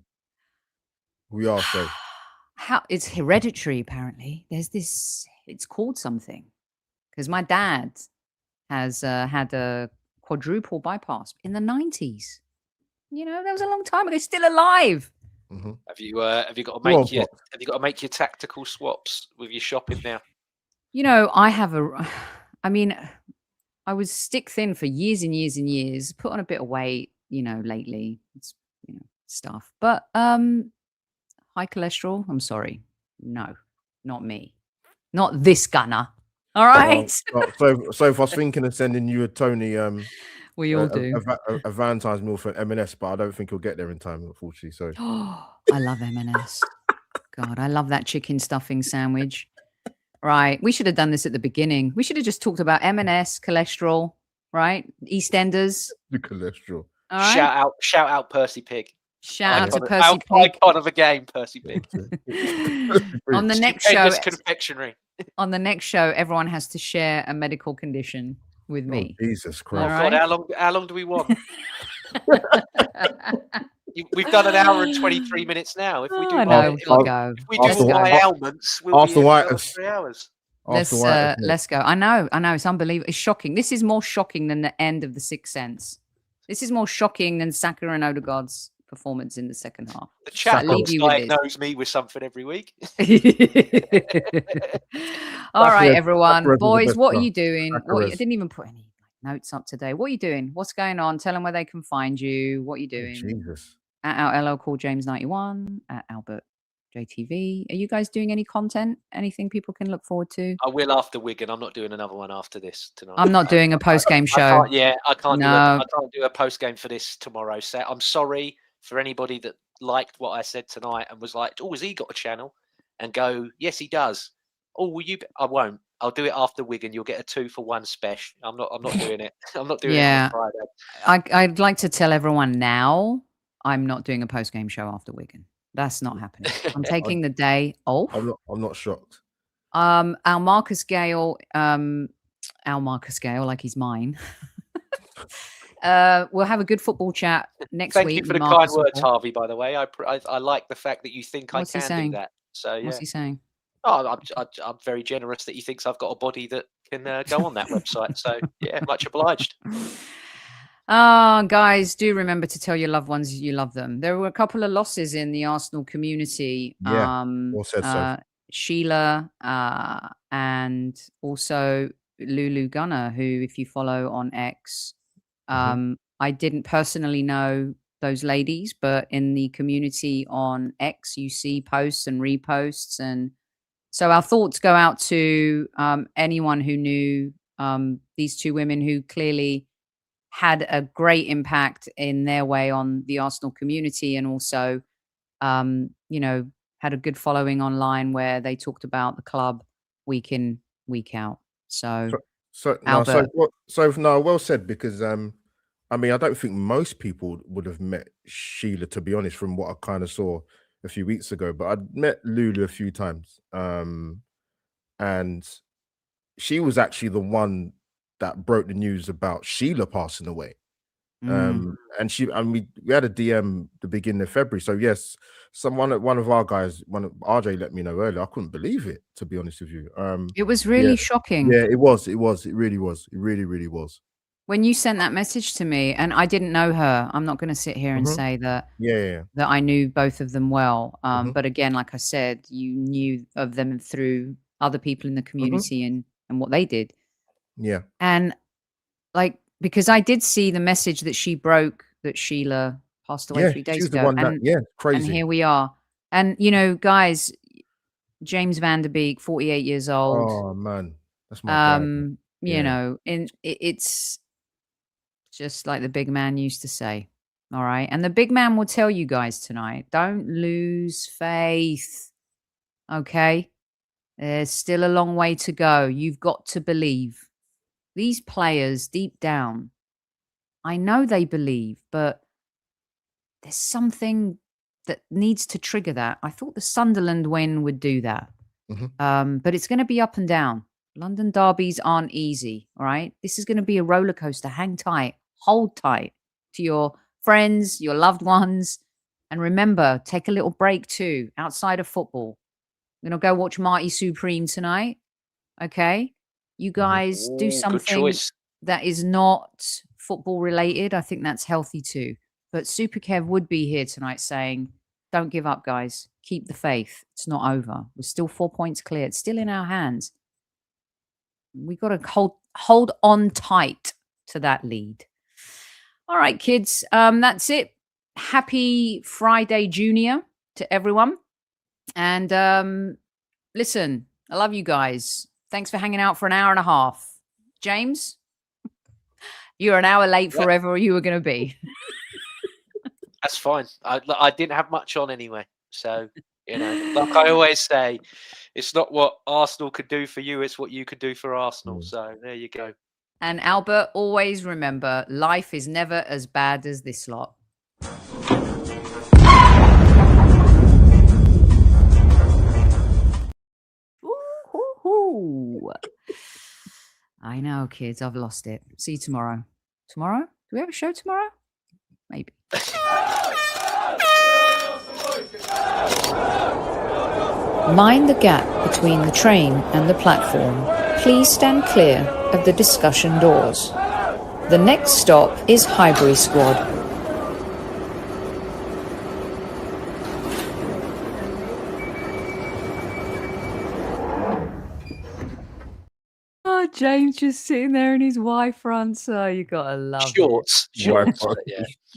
We are, so. It's hereditary, apparently. There's this, it's called something. Because my dad has had a quadruple bypass in the 90s. You know, that was a long time ago. He's still alive. Have you got to make your tactical swaps with your shopping now? You know, I was stick thin for years and years and years, put on a bit of weight, you know, lately. It's, you know, stuff. But high cholesterol, I'm sorry. No, not me. Not this gunner. All right. So if I was thinking of sending you a Tony we all do a Valentine's meal for M&S, but I don't think he'll get there in time, unfortunately. So I love M&S. God, I love that chicken stuffing sandwich. Right. We should have done this at the beginning. We should have just talked about M&S, cholesterol, right? EastEnders. The cholesterol. All right? Shout out Percy Pig. Shout out to Percy Pig. Icon of the game, Percy Pig. On the next show, confectionery. On the next show, everyone has to share a medical condition with me. Oh, Jesus Christ. Right? God, how long do we want? We've done an hour and 23 minutes now. If we do my ailments, we'll be here for 3 hours. Let's go. I know. It's unbelievable. It's shocking. This is more shocking than the end of The Sixth Sense. This is more shocking than Saka and Odegaard's performance in the second half. The chat knows me with something every week. All right, everyone. Boys, what are you doing? I didn't even put any notes up today. What are you doing? What's going on? Tell them where they can find you. What are you doing? Jesus. At our LL Call James 91, at Albert JTV. Are you guys doing any content? Anything people can look forward to? I will after Wigan. I'm not doing another one after this tonight. I'm not doing a post-game show. I can't do a post-game for this tomorrow. So I'm sorry for anybody that liked what I said tonight and was like, oh, has he got a channel? And go, yes, he does. Oh, will you? I won't. I'll do it after Wigan. You'll get a 2-for-1 special. I'm not doing it. I'm not doing it on Friday. I'd like to tell everyone now I'm not doing a post-game show after Wigan. That's not happening. I'm taking the day off. I'm not shocked. Our Marcus Gale, like he's mine. We'll have a good football chat next week. Thank you for the kind words, Harvey, by the way. I like the fact that you think I can do that. So yeah. What's he saying? Oh, I'm very generous that he thinks I've got a body that can go on that website. So yeah, much obliged. Guys, do remember to tell your loved ones you love them. There were a couple of losses in the Arsenal community. Yeah, well said, so. Sheila and also Lulu Gunner, who, if you follow on X, I didn't personally know those ladies, but in the community on X, you see posts and reposts. And so our thoughts go out to anyone who knew these two women who clearly had a great impact in their way on the Arsenal community, and also, had a good following online where they talked about the club week in, week out. So well said, because I mean, I don't think most people would have met Sheila, to be honest, from what I kind of saw a few weeks ago. But I'd met Lulu a few times, and she was actually the one that broke the news about Sheila passing away. And we had a DM the beginning of February. So yes, one of our guys, RJ let me know earlier. I couldn't believe it, to be honest with you. It was really shocking. Yeah, it was. It really was. It really was. When you sent that message to me, and I didn't know her, I'm not going to sit here and say that that I knew both of them well. But again, like I said, you knew of them through other people in the community and what they did. Yeah. And because I did see the message that she broke, that Sheila passed away 3 days ago. Crazy. And here we are. And, guys, James Van Der Beek, 48 years old. Oh, man. That's my guy. It's just like the big man used to say. All right. And the big man will tell you guys tonight, don't lose faith. Okay. There's still a long way to go. You've got to believe. These players deep down, I know they believe, but there's something that needs to trigger that. I thought the Sunderland win would do that. But it's going to be up and down. London derbies aren't easy. All right. This is going to be a roller coaster. Hang tight. Hold tight to your friends, your loved ones. And remember, take a little break too, outside of football. I'm going to go watch Marty Supreme tonight. Okay. You guys do something that is not football related. I think that's healthy too. But Super Kev would be here tonight saying, don't give up, guys. Keep the faith. It's not over. We're still 4 points clear. It's still in our hands. We got to hold on tight to that lead. All right, kids. That's it. Happy Friday, Junior, to everyone. And listen, I love you guys. Thanks for hanging out for an hour and a half. James, you're an hour late for wherever you were going to be. That's fine. I didn't have much on anyway. So, like I always say, it's not what Arsenal could do for you, it's what you could do for Arsenal. So there you go. And Albert, always remember, life is never as bad as this lot. Ooh. I know, kids. I've lost it. See you tomorrow. Tomorrow? Do we have a show tomorrow? Maybe. Mind the gap between the train and the platform. Please stand clear of the discussion doors. The next stop is Highbury Squad. Oh, James just sitting there in his Y fronts. Oh, you gotta love shorts. Yeah.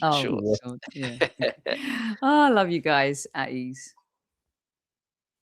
Oh, shorts. Yeah. Oh, I love you guys. At ease.